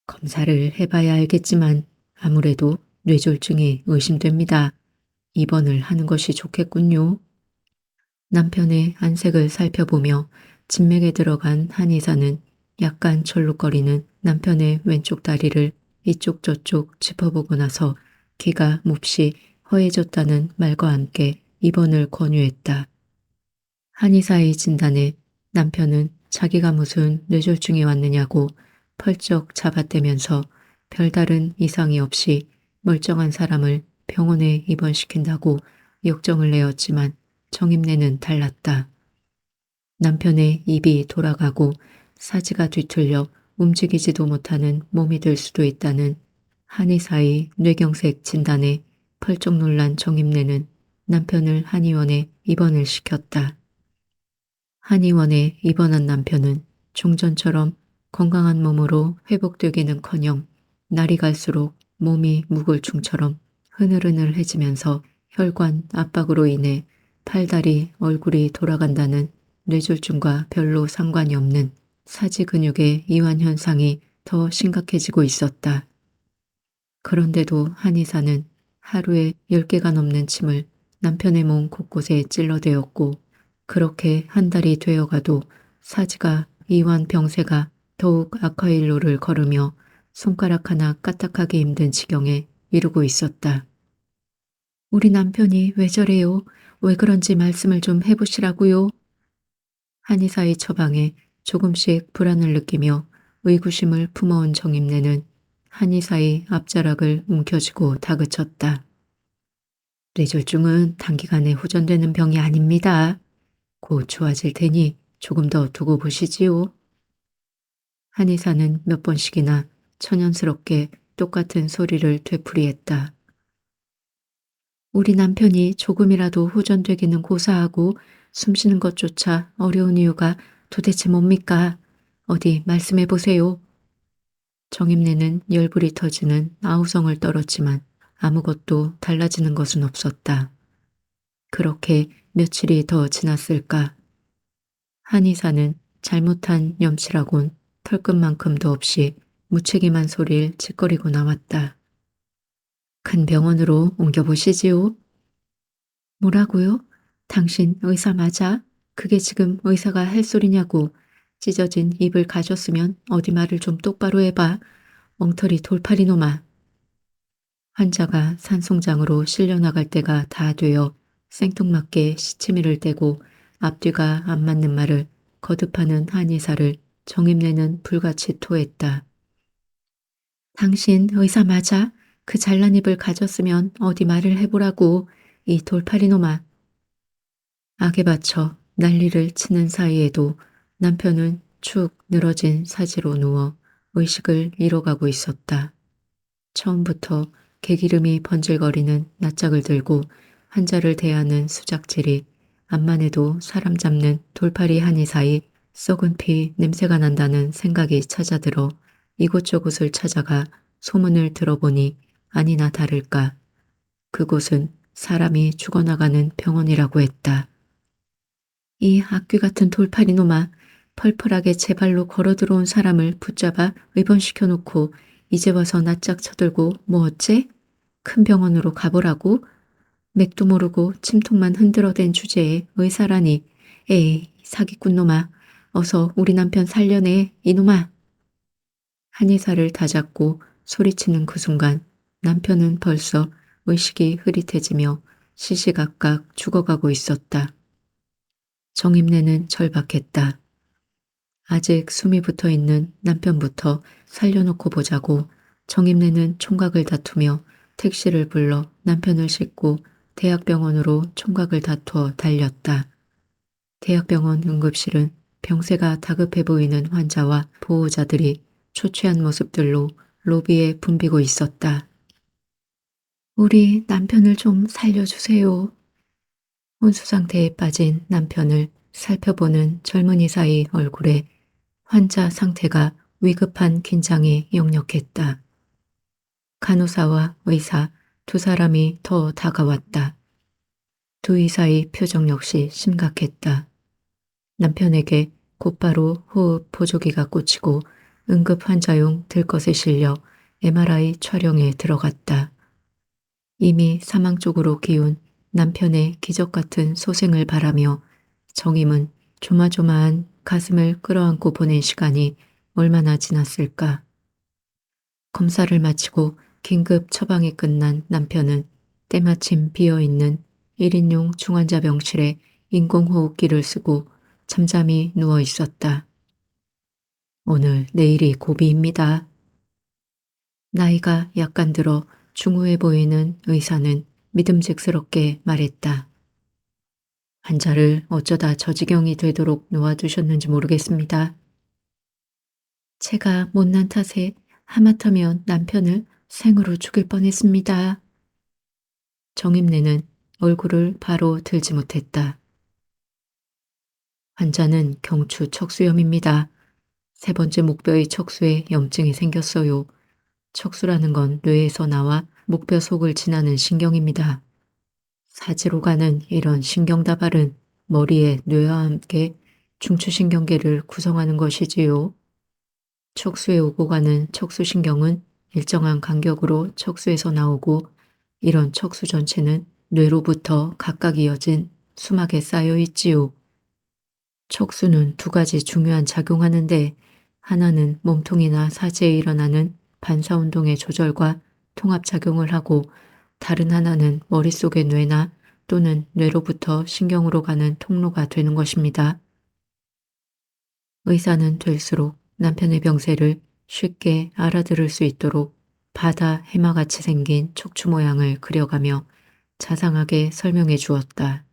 검사를 해봐야 알겠지만 아무래도 뇌졸중이 의심됩니다. 입원을 하는 것이 좋겠군요. 남편의 안색을 살펴보며 진맥에 들어간 한의사는 약간 절룩거리는 남편의 왼쪽 다리를 이쪽 저쪽 짚어보고 나서 귀가 몹시 허해졌다는 말과 함께 입원을 권유했다. 한의사의 진단에 남편은 자기가 무슨 뇌졸중이 왔느냐고 펄쩍 잡아떼면서 별다른 이상이 없이 멀쩡한 사람을 병원에 입원시킨다고 역정을 내었지만 정임내는 달랐다. 남편의 입이 돌아가고 사지가 뒤틀려 움직이지도 못하는 몸이 될 수도 있다는 한의사의 뇌경색 진단에 펄쩍 놀란 정임내는 남편을 한의원에 입원을 시켰다. 한의원에 입원한 남편은 종전처럼 건강한 몸으로 회복되기는커녕 날이 갈수록 몸이 묵을충처럼 흐느흐느해지면서 혈관 압박으로 인해 팔다리 얼굴이 돌아간다는 뇌졸중과 별로 상관이 없는 사지 근육의 이완 현상이 더 심각해지고 있었다. 그런데도 한의사는 하루에 10개가 넘는 침을 남편의 몸 곳곳에 찔러대었고, 그렇게 한 달이 되어가도 사지가 이완 병세가 더욱 악화 일로를 걸으며 손가락 하나 까딱하기 힘든 지경에 이르고 있었다. 우리 남편이 왜 저래요? 왜 그런지 말씀을 좀 해보시라고요. 한의사의 처방에 조금씩 불안을 느끼며 의구심을 품어온 정임내는 한의사의 앞자락을 움켜쥐고 다그쳤다. 뇌졸중은 단기간에 호전되는 병이 아닙니다. 곧 좋아질 테니 조금 더 두고 보시지요. 한의사는 몇 번씩이나 천연스럽게 똑같은 소리를 되풀이했다. 우리 남편이 조금이라도 호전되기는 고사하고 숨쉬는 것조차 어려운 이유가 도대체 뭡니까? 어디 말씀해 보세요. 정임내는 열불이 터지는 아우성을 떨었지만 아무것도 달라지는 것은 없었다. 그렇게 며칠이 더 지났을까? 한의사는 잘못한 염치라곤 털끝만큼도 없이 무책임한 소리를 짓거리고 나왔다. 큰 병원으로 옮겨보시지요. 뭐라고요? 당신 의사 맞아? 그게 지금 의사가 할 소리냐고. 찢어진 입을 가졌으면 어디 말을 좀 똑바로 해봐. 엉터리 돌팔이놈아. 환자가 산송장으로 실려나갈 때가 다 되어 생뚱맞게 시치미를 떼고 앞뒤가 안 맞는 말을 거듭하는 한의사를 정임내는 불같이 토했다. 당신 의사 맞아? 그 잘난 입을 가졌으면 어디 말을 해보라고. 이 돌팔이놈아. 악에 받쳐 난리를 치는 사이에도 남편은 축 늘어진 사지로 누워 의식을 잃어가고 있었다. 처음부터 개기름이 번질거리는 낯짝을 들고 환자를 대하는 수작질이 암만 해도 사람 잡는 돌팔이 한의사이 썩은 피 냄새가 난다는 생각이 찾아들어 이곳저곳을 찾아가 소문을 들어보니 아니나 다를까 그곳은 사람이 죽어나가는 병원이라고 했다. 이 악귀 같은 돌팔이놈아, 펄펄하게 제 발로 걸어 들어온 사람을 붙잡아 입원시켜 놓고 이제 와서 낯짝 쳐들고 뭐 어째? 큰 병원으로 가보라고? 맥도 모르고 침통만 흔들어댄 주제에 의사라니. 에이, 사기꾼 놈아. 어서 우리 남편 살려내, 이놈아. 한의사를 다잡고 소리치는 그 순간 남편은 벌써 의식이 흐릿해지며 시시각각 죽어가고 있었다. 정임내는 절박했다. 아직 숨이 붙어 있는 남편부터 살려놓고 보자고 정임내는 총각을 다투며 택시를 불러 남편을 싣고 대학병원으로 총각을 다투어 달렸다. 대학병원 응급실은 병세가 다급해 보이는 환자와 보호자들이 초췌한 모습들로 로비에 붐비고 있었다. 우리 남편을 좀 살려주세요. 혼수 상태에 빠진 남편을 살펴보는 젊은이 사이 얼굴에 환자 상태가 위급한 긴장이 역력했다. 간호사와 의사 두 사람이 더 다가왔다. 두 의사의 표정 역시 심각했다. 남편에게 곧바로 호흡 보조기가 꽂히고 응급 환자용 들것에 실려 MRI 촬영에 들어갔다. 이미 사망 쪽으로 기운 남편의 기적 같은 소생을 바라며 정임은 조마조마한 가슴을 끌어안고 보낸 시간이 얼마나 지났을까. 검사를 마치고 긴급 처방이 끝난 남편은 때마침 비어있는 1인용 중환자 병실에 인공호흡기를 쓰고 잠잠히 누워 있었다. 오늘 내일이 고비입니다. 나이가 약간 들어 중후해 보이는 의사는 믿음직스럽게 말했다. 환자를 어쩌다 저 지경이 되도록 놓아두셨는지 모르겠습니다. 제가 못난 탓에 하마터면 남편을 생으로 죽일 뻔했습니다. 정임내는 얼굴을 바로 들지 못했다. 환자는 경추 척수염입니다. 세 번째 목뼈의 척수에 염증이 생겼어요. 척수라는 건 뇌에서 나와 목뼈 속을 지나는 신경입니다. 사지로 가는 이런 신경다발은 머리에 뇌와 함께 중추신경계를 구성하는 것이지요. 척수에 오고 가는 척수신경은 일정한 간격으로 척수에서 나오고 이런 척수 전체는 뇌로부터 각각 이어진 수막에 쌓여 있지요. 척수는 두 가지 중요한 작용하는데 하나는 몸통이나 사지에 일어나는 반사운동의 조절과 통합작용을 하고 다른 하나는 머릿속의 뇌나 또는 뇌로부터 신경으로 가는 통로가 되는 것입니다. 의사는 될수록 남편의 병세를 쉽게 알아들을 수 있도록 바다 해마같이 생긴 척추 모양을 그려가며 자상하게 설명해 주었다.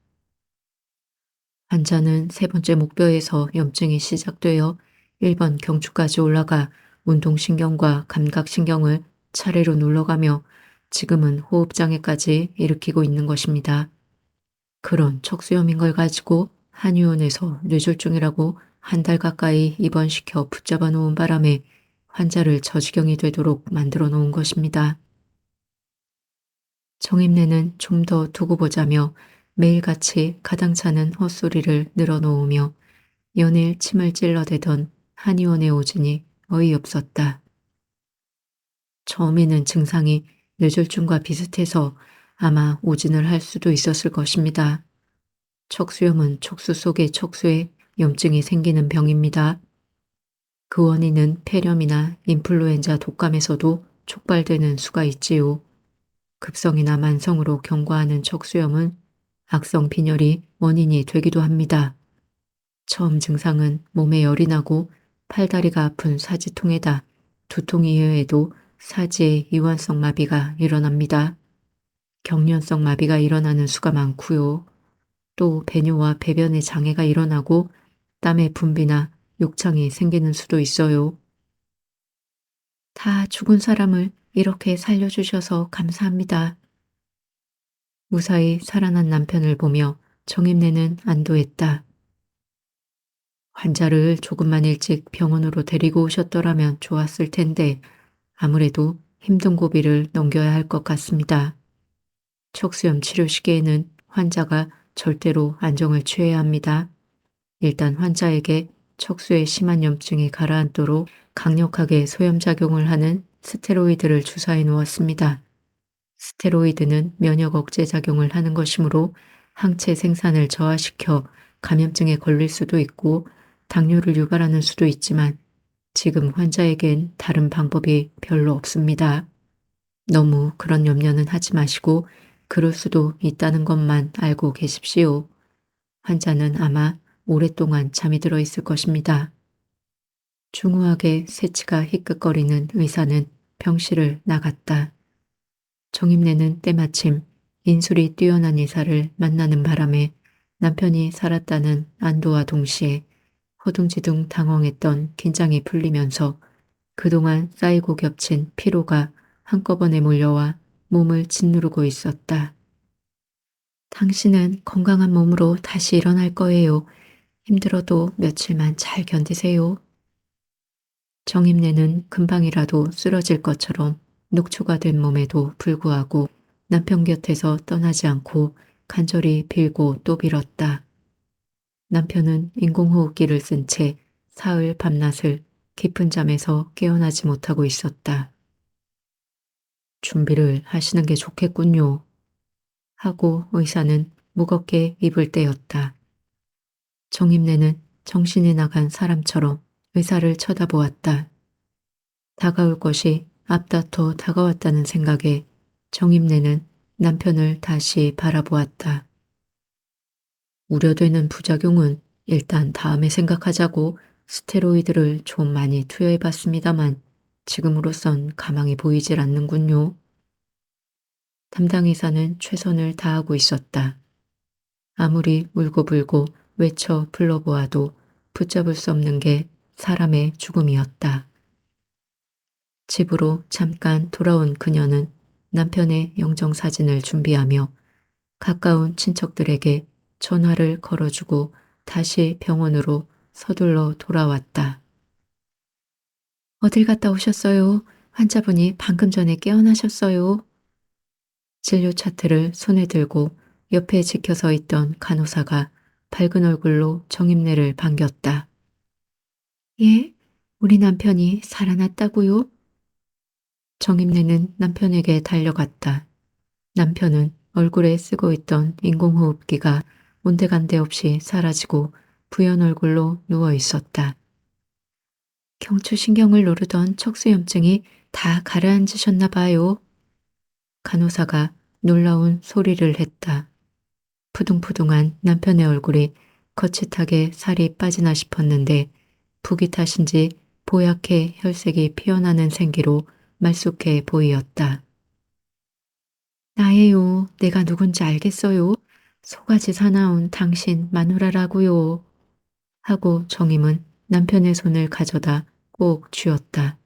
환자는 세 번째 목뼈에서 염증이 시작되어 1번 경추까지 올라가 운동신경과 감각신경을 차례로 눌러가며 지금은 호흡장애까지 일으키고 있는 것입니다. 그런 척수염인 걸 가지고 한의원에서 뇌졸중이라고 한 달 가까이 입원시켜 붙잡아 놓은 바람에 환자를 저지경이 되도록 만들어 놓은 것입니다. 정임내는 좀 더 두고 보자며 매일같이 가당차는 헛소리를 늘어놓으며 연일 침을 찔러대던 한의원에 오지니 어이없었다. 처음에는 증상이 뇌졸중과 비슷해서 아마 오진을 할 수도 있었을 것입니다. 척수염은 척수 속의 척수에 염증이 생기는 병입니다. 그 원인은 폐렴이나 인플루엔자 독감에서도 촉발되는 수가 있지요. 급성이나 만성으로 경과하는 척수염은 악성 빈혈이 원인이 되기도 합니다. 처음 증상은 몸에 열이 나고 팔다리가 아픈 사지통에다 두통 이외에도 사지에 이완성 마비가 일어납니다. 경련성 마비가 일어나는 수가 많고요. 또 배뇨와 배변에 장애가 일어나고 땀의 분비나 욕창이 생기는 수도 있어요. 다 죽은 사람을 이렇게 살려주셔서 감사합니다. 무사히 살아난 남편을 보며 정임내는 안도했다. 환자를 조금만 일찍 병원으로 데리고 오셨더라면 좋았을 텐데 아무래도 힘든 고비를 넘겨야 할 것 같습니다. 척수염 치료 시기에는 환자가 절대로 안정을 취해야 합니다. 일단 환자에게 척수에 심한 염증이 가라앉도록 강력하게 소염작용을 하는 스테로이드를 주사해 놓았습니다. 스테로이드는 면역 억제 작용을 하는 것이므로 항체 생산을 저하시켜 감염증에 걸릴 수도 있고 당뇨를 유발하는 수도 있지만 지금 환자에겐 다른 방법이 별로 없습니다. 너무 그런 염려는 하지 마시고 그럴 수도 있다는 것만 알고 계십시오. 환자는 아마 오랫동안 잠이 들어 있을 것입니다. 중후하게 새치가 희끗거리는 의사는 병실을 나갔다. 정임내는 때마침 인술이 뛰어난 의사를 만나는 바람에 남편이 살았다는 안도와 동시에 허둥지둥 당황했던 긴장이 풀리면서 그동안 쌓이고 겹친 피로가 한꺼번에 몰려와 몸을 짓누르고 있었다. 당신은 건강한 몸으로 다시 일어날 거예요. 힘들어도 며칠만 잘 견디세요. 정임내는 금방이라도 쓰러질 것처럼 녹초가 된 몸에도 불구하고 남편 곁에서 떠나지 않고 간절히 빌고 또 빌었다. 남편은 인공호흡기를 쓴 채 사흘 밤낮을 깊은 잠에서 깨어나지 못하고 있었다. 준비를 하시는 게 좋겠군요. 하고 의사는 무겁게 입을 떼었다. 정임내는 정신이 나간 사람처럼 의사를 쳐다보았다. 다가올 것이 앞다퉈 다가왔다는 생각에 정임내는 남편을 다시 바라보았다. 우려되는 부작용은 일단 다음에 생각하자고 스테로이드를 좀 많이 투여해 봤습니다만 지금으로선 가망이 보이질 않는군요. 담당 의사는 최선을 다하고 있었다. 아무리 울고불고 외쳐 불러보아도 붙잡을 수 없는 게 사람의 죽음이었다. 집으로 잠깐 돌아온 그녀는 남편의 영정사진을 준비하며 가까운 친척들에게 전화를 걸어주고 다시 병원으로 서둘러 돌아왔다. 어딜 갔다 오셨어요? 환자분이 방금 전에 깨어나셨어요. 진료 차트를 손에 들고 옆에 지켜서 있던 간호사가 밝은 얼굴로 정임내를 반겼다. 예? 우리 남편이 살아났다고요? 정임내는 남편에게 달려갔다. 남편은 얼굴에 쓰고 있던 인공호흡기가 온데간데 없이 사라지고 부연 얼굴로 누워 있었다. 경추신경을 노르던 척수염증이 다 가라앉으셨나 봐요. 간호사가 놀라운 소리를 했다. 푸둥푸둥한 남편의 얼굴이 거짓하게 살이 빠지나 싶었는데 부기 탓인지 보얗게 혈색이 피어나는 생기로 말쑥해 보이었다. 나예요. 내가 누군지 알겠어요. 소가지 사나운 당신 마누라라고요. 하고 정임은 남편의 손을 가져다 꼭 쥐었다.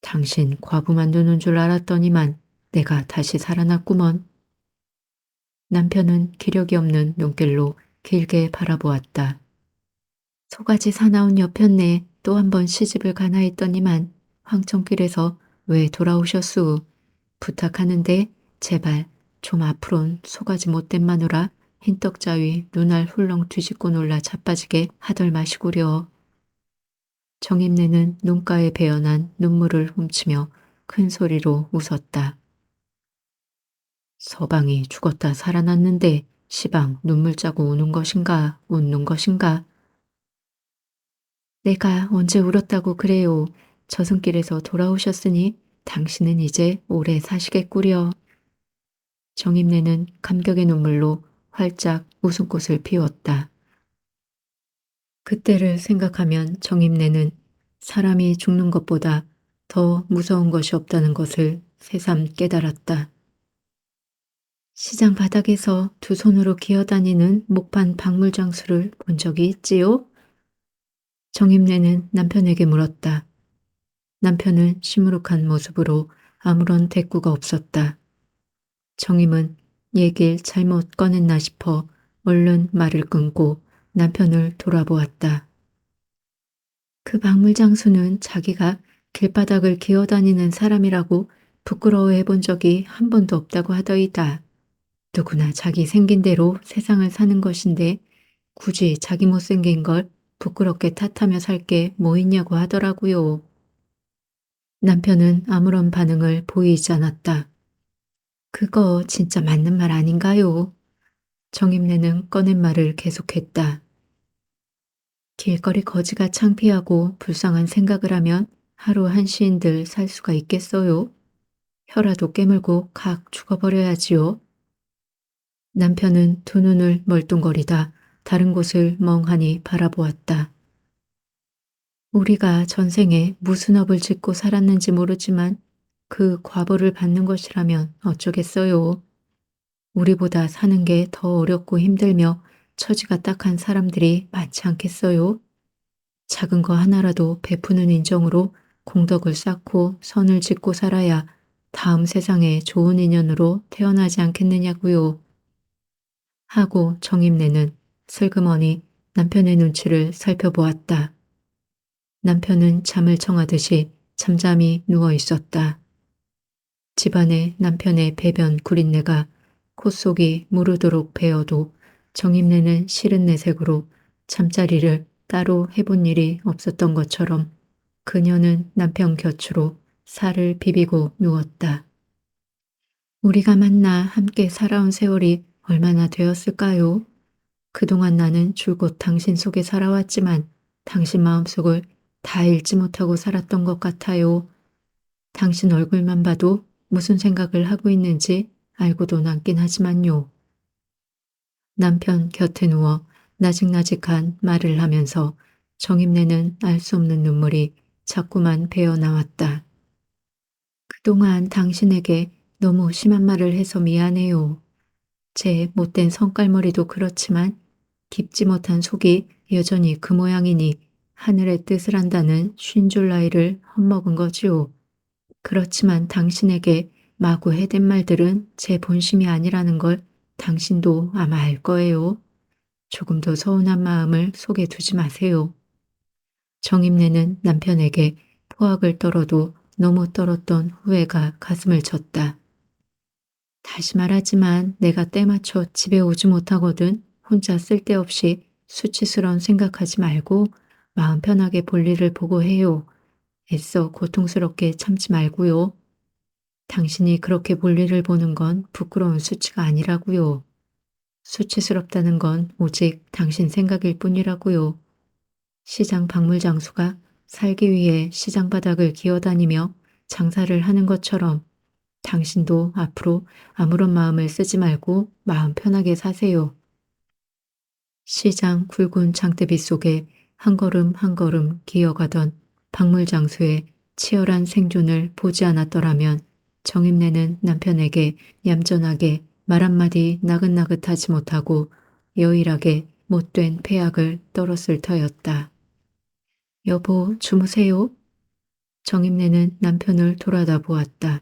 당신 과부만 두는 줄 알았더니만 내가 다시 살아났구먼. 남편은 기력이 없는 눈길로 길게 바라보았다. 소가지 사나운 여편네 또 한 번 시집을 가나 했더니만 황천길에서 왜 돌아오셨수? 부탁하는데 제발 좀 앞으론 소가지 못된 마누라 흰떡자위 눈알 훌렁 뒤집고 놀라 자빠지게 하덜 마시구려. 정임내는 눈가에 배어난 눈물을 훔치며 큰 소리로 웃었다. 서방이 죽었다 살아났는데 시방 눈물 짜고 우는 것인가 웃는 것인가. 내가 언제 울었다고 그래요. 저승길에서 돌아오셨으니 당신은 이제 오래 사시겠구려. 정임내는 감격의 눈물로 활짝 웃음꽃을 피웠다. 그때를 생각하면 정임내는 사람이 죽는 것보다 더 무서운 것이 없다는 것을 새삼 깨달았다. 시장 바닥에서 두 손으로 기어다니는 목판 박물장수를 본 적이 있지요? 정임내는 남편에게 물었다. 남편은 시무룩한 모습으로 아무런 대꾸가 없었다. 정임은 얘길 잘못 꺼냈나 싶어 얼른 말을 끊고 남편을 돌아보았다. 그 박물장수는 자기가 길바닥을 기어다니는 사람이라고 부끄러워해 본 적이 한 번도 없다고 하더이다. 누구나 자기 생긴 대로 세상을 사는 것인데 굳이 자기 못생긴 걸 부끄럽게 탓하며 살 게 뭐 있냐고 하더라고요. 남편은 아무런 반응을 보이지 않았다. 그거 진짜 맞는 말 아닌가요? 정임내는 꺼낸 말을 계속했다. 길거리 거지가 창피하고 불쌍한 생각을 하면 하루 한 시인들 살 수가 있겠어요? 혀라도 깨물고 각 죽어버려야지요. 남편은 두 눈을 멀뚱거리다 다른 곳을 멍하니 바라보았다. 우리가 전생에 무슨 업을 짓고 살았는지 모르지만 그 과보를 받는 것이라면 어쩌겠어요. 우리보다 사는 게 더 어렵고 힘들며 처지가 딱한 사람들이 많지 않겠어요? 작은 거 하나라도 베푸는 인정으로 공덕을 쌓고 선을 짓고 살아야 다음 세상에 좋은 인연으로 태어나지 않겠느냐고요. 하고 정임내는 슬그머니 남편의 눈치를 살펴보았다. 남편은 잠을 청하듯이 잠잠히 누워 있었다. 집안에 남편의 배변 구린내가 콧속이 무르도록 배어도 정임내는 싫은 내색으로 잠자리를 따로 해본 일이 없었던 것처럼 그녀는 남편 곁으로 살을 비비고 누웠다. 우리가 만나 함께 살아온 세월이 얼마나 되었을까요? 그동안 나는 줄곧 당신 속에 살아왔지만 당신 마음속을 다 읽지 못하고 살았던 것 같아요. 당신 얼굴만 봐도 무슨 생각을 하고 있는지 알고도 남긴 하지만요. 남편 곁에 누워 나직나직한 말을 하면서 정임내는 알 수 없는 눈물이 자꾸만 배어 나왔다. 그동안 당신에게 너무 심한 말을 해서 미안해요. 제 못된 성깔머리도 그렇지만 깊지 못한 속이 여전히 그 모양이니 하늘의 뜻을 안다는 쉰 줄 나이를 헛먹은 거지요. 그렇지만 당신에게 마구 해댄 말들은 제 본심이 아니라는 걸 당신도 아마 알 거예요. 조금도 서운한 마음을 속에 두지 마세요. 정임내는 남편에게 포악을 떨어도 너무 떨었던 후회가 가슴을 쳤다. 다시 말하지만 내가 때맞춰 집에 오지 못하거든 혼자 쓸데없이 수치스러운 생각하지 말고 마음 편하게 볼일을 보고 해요. 애써 고통스럽게 참지 말고요. 당신이 그렇게 볼일을 보는 건 부끄러운 수치가 아니라고요. 수치스럽다는 건 오직 당신 생각일 뿐이라고요. 시장 박물 장수가 살기 위해 시장 바닥을 기어다니며 장사를 하는 것처럼 당신도 앞으로 아무런 마음을 쓰지 말고 마음 편하게 사세요. 시장 굵은 장대비 속에 한 걸음 한 걸음 기어가던 박물 장수의 치열한 생존을 보지 않았더라면 정임내는 남편에게 얌전하게 말 한마디 나긋나긋하지 못하고 여일하게 못된 폐악을 떨었을 터였다. 여보, 주무세요? 정임내는 남편을 돌아다 보았다.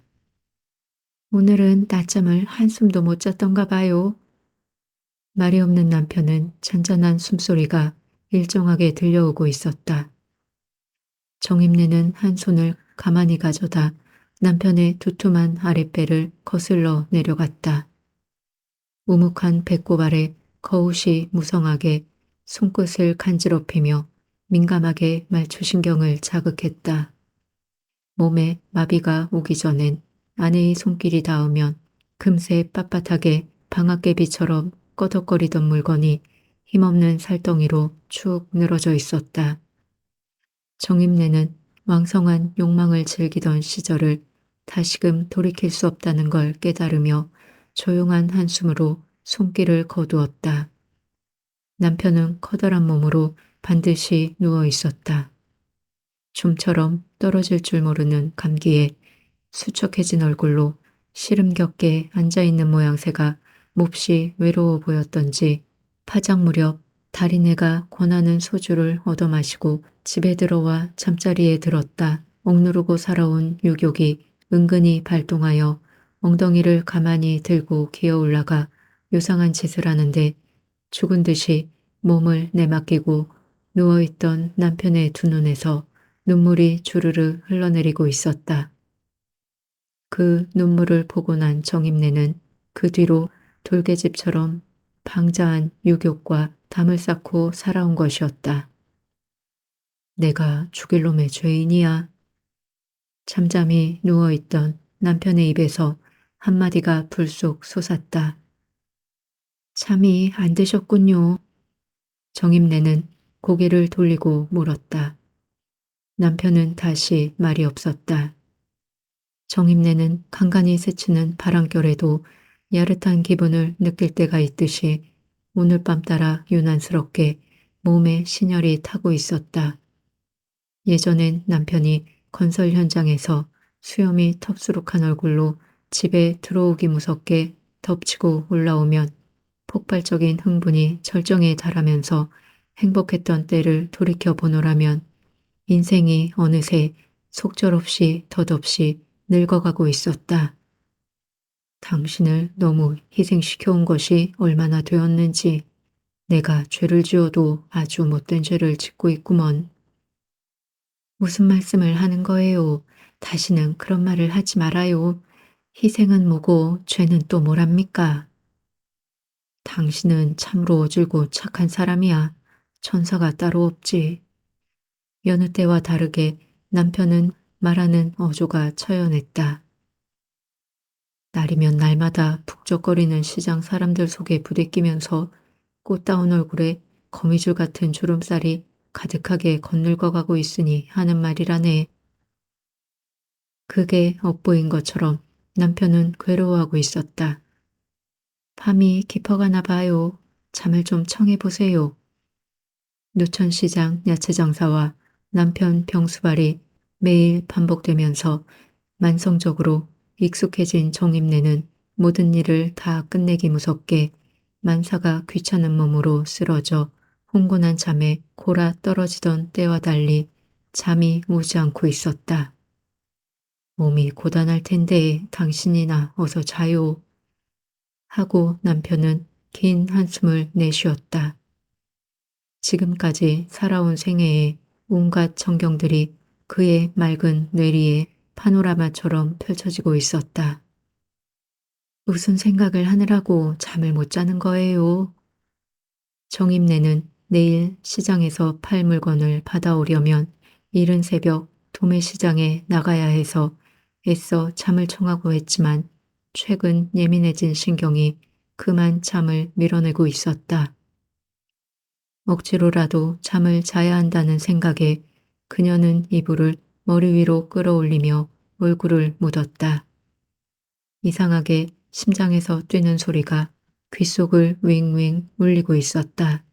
오늘은 낮잠을 한숨도 못 잤던가 봐요. 말이 없는 남편은 잔잔한 숨소리가 일정하게 들려오고 있었다. 정임내는 한 손을 가만히 가져다 남편의 두툼한 아랫배를 거슬러 내려갔다. 우묵한 배꼽 아래 거웃이 무성하게 손끝을 간지럽히며 민감하게 말초신경을 자극했다. 몸에 마비가 오기 전엔 아내의 손길이 닿으면 금세 빳빳하게 방앗개비처럼 꺼덕거리던 물건이 힘없는 살덩이로 축 늘어져 있었다. 정임내는 왕성한 욕망을 즐기던 시절을 다시금 돌이킬 수 없다는 걸 깨달으며 조용한 한숨으로 손길을 거두었다. 남편은 커다란 몸으로 반드시 누워 있었다. 좀처럼 떨어질 줄 모르는 감기에 수척해진 얼굴로 시름겹게 앉아있는 모양새가 몹시 외로워 보였던지 파장 무렵 달인애가 권하는 소주를 얻어 마시고 집에 들어와 잠자리에 들었다 억누르고 살아온 유욕이 은근히 발동하여 엉덩이를 가만히 들고 기어 올라가 요상한 짓을 하는데 죽은 듯이 몸을 내맡기고 누워있던 남편의 두 눈에서 눈물이 주르르 흘러내리고 있었다. 그 눈물을 보고 난 정임내는 그 뒤로 돌개집처럼 방자한 유욕과 담을 쌓고 살아온 것이었다. 내가 죽일 놈의 죄인이야. 잠잠히 누워있던 남편의 입에서 한마디가 불쑥 솟았다. 잠이 안 드셨군요. 정임내는 고개를 돌리고 물었다. 남편은 다시 말이 없었다. 정임내는 간간히 스치는 바람결에도 야릇한 기분을 느낄 때가 있듯이 오늘 밤 따라 유난스럽게 몸에 신혈이 타고 있었다. 예전엔 남편이 건설 현장에서 수염이 텁수룩한 얼굴로 집에 들어오기 무섭게 덮치고 올라오면 폭발적인 흥분이 절정에 달하면서 행복했던 때를 돌이켜 보노라면 인생이 어느새 속절없이 덧없이 늙어가고 있었다. 당신을 너무 희생시켜온 것이 얼마나 되었는지 내가 죄를 지어도 아주 못된 죄를 짓고 있구먼. 무슨 말씀을 하는 거예요? 다시는 그런 말을 하지 말아요. 희생은 뭐고 죄는 또 뭐랍니까? 당신은 참으로 어질고 착한 사람이야. 천사가 따로 없지. 여느 때와 다르게 남편은 말하는 어조가 처연했다. 날이면 날마다 북적거리는 시장 사람들 속에 부대끼면서 꽃다운 얼굴에 거미줄 같은 주름살이 가득하게 건늙어가고 있으니 하는 말이라네. 그게 엇보인 것처럼 남편은 괴로워하고 있었다. 밤이 깊어가나 봐요. 잠을 좀 청해보세요. 누천시장 야채장사와 남편 병수발이 매일 반복되면서 만성적으로 익숙해진 정임내는 모든 일을 다 끝내기 무섭게 만사가 귀찮은 몸으로 쓰러져 혼곤한 잠에 골아 떨어지던 때와 달리 잠이 오지 않고 있었다. 몸이 고단할 텐데 당신이나 어서 자요. 하고 남편은 긴 한숨을 내쉬었다. 지금까지 살아온 생애에 온갖 전경들이 그의 맑은 뇌리에 파노라마처럼 펼쳐지고 있었다. 무슨 생각을 하느라고 잠을 못 자는 거예요? 정임내는 내일 시장에서 팔 물건을 받아오려면 이른 새벽 도매시장에 나가야 해서 애써 잠을 청하고 했지만 최근 예민해진 신경이 그만 잠을 밀어내고 있었다. 억지로라도 잠을 자야 한다는 생각에 그녀는 이불을 머리 위로 끌어올리며 얼굴을 묻었다. 이상하게 심장에서 뛰는 소리가 귓속을 윙윙 울리고 있었다.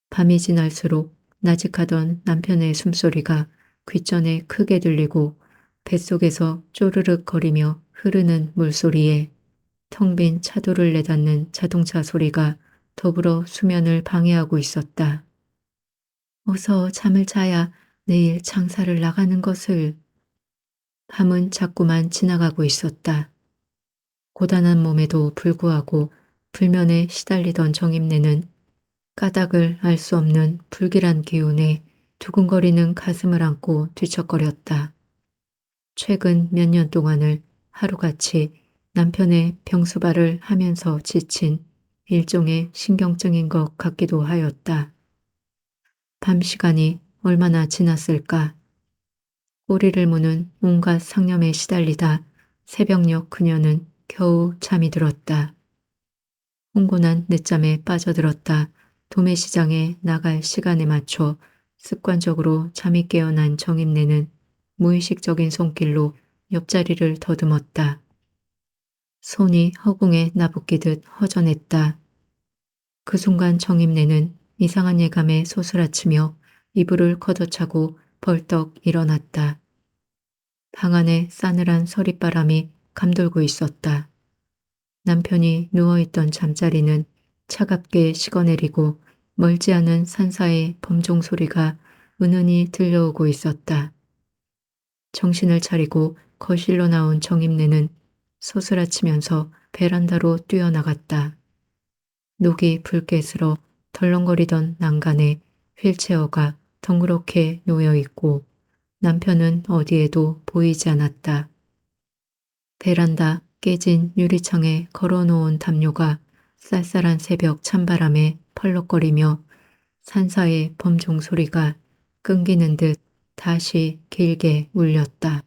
밤이 지날수록 나직하던 남편의 숨소리가 귓전에 크게 들리고 뱃속에서 쪼르륵 거리며 흐르는 물소리에 텅 빈 차도를 내닫는 자동차 소리가 더불어 수면을 방해하고 있었다. 어서 잠을 자야 내일 장사를 나가는 것을. 밤은 자꾸만 지나가고 있었다. 고단한 몸에도 불구하고 불면에 시달리던 정임내는 까닭을 알 수 없는 불길한 기운에 두근거리는 가슴을 안고 뒤척거렸다. 최근 몇 년 동안을 하루같이 남편의 병수발을 하면서 지친 일종의 신경증인 것 같기도 하였다. 밤 시간이 얼마나 지났을까? 꼬리를 무는 온갖 상념에 시달리다 새벽녘 그녀는 겨우 잠이 들었다. 흥건한 늦잠에 빠져들었다. 도매시장에 나갈 시간에 맞춰 습관적으로 잠이 깨어난 정임내는 무의식적인 손길로 옆자리를 더듬었다. 손이 허공에 나부끼듯 허전했다. 그 순간 정임내는 이상한 예감에 소스라치며 이불을 걷어차고 벌떡 일어났다. 방 안에 싸늘한 서릿바람이 감돌고 있었다. 남편이 누워있던 잠자리는 차갑게 식어내리고 멀지 않은 산사의 범종 소리가 은은히 들려오고 있었다. 정신을 차리고 거실로 나온 정임내는 소스라치면서 베란다로 뛰어나갔다. 녹이 붉게 슬어 덜렁거리던 난간에 휠체어가 덩그렇게 놓여있고 남편은 어디에도 보이지 않았다. 베란다 깨진 유리창에 걸어놓은 담요가 쌀쌀한 새벽 찬바람에 펄럭거리며 산사의 범종 소리가 끊기는 듯 다시 길게 울렸다.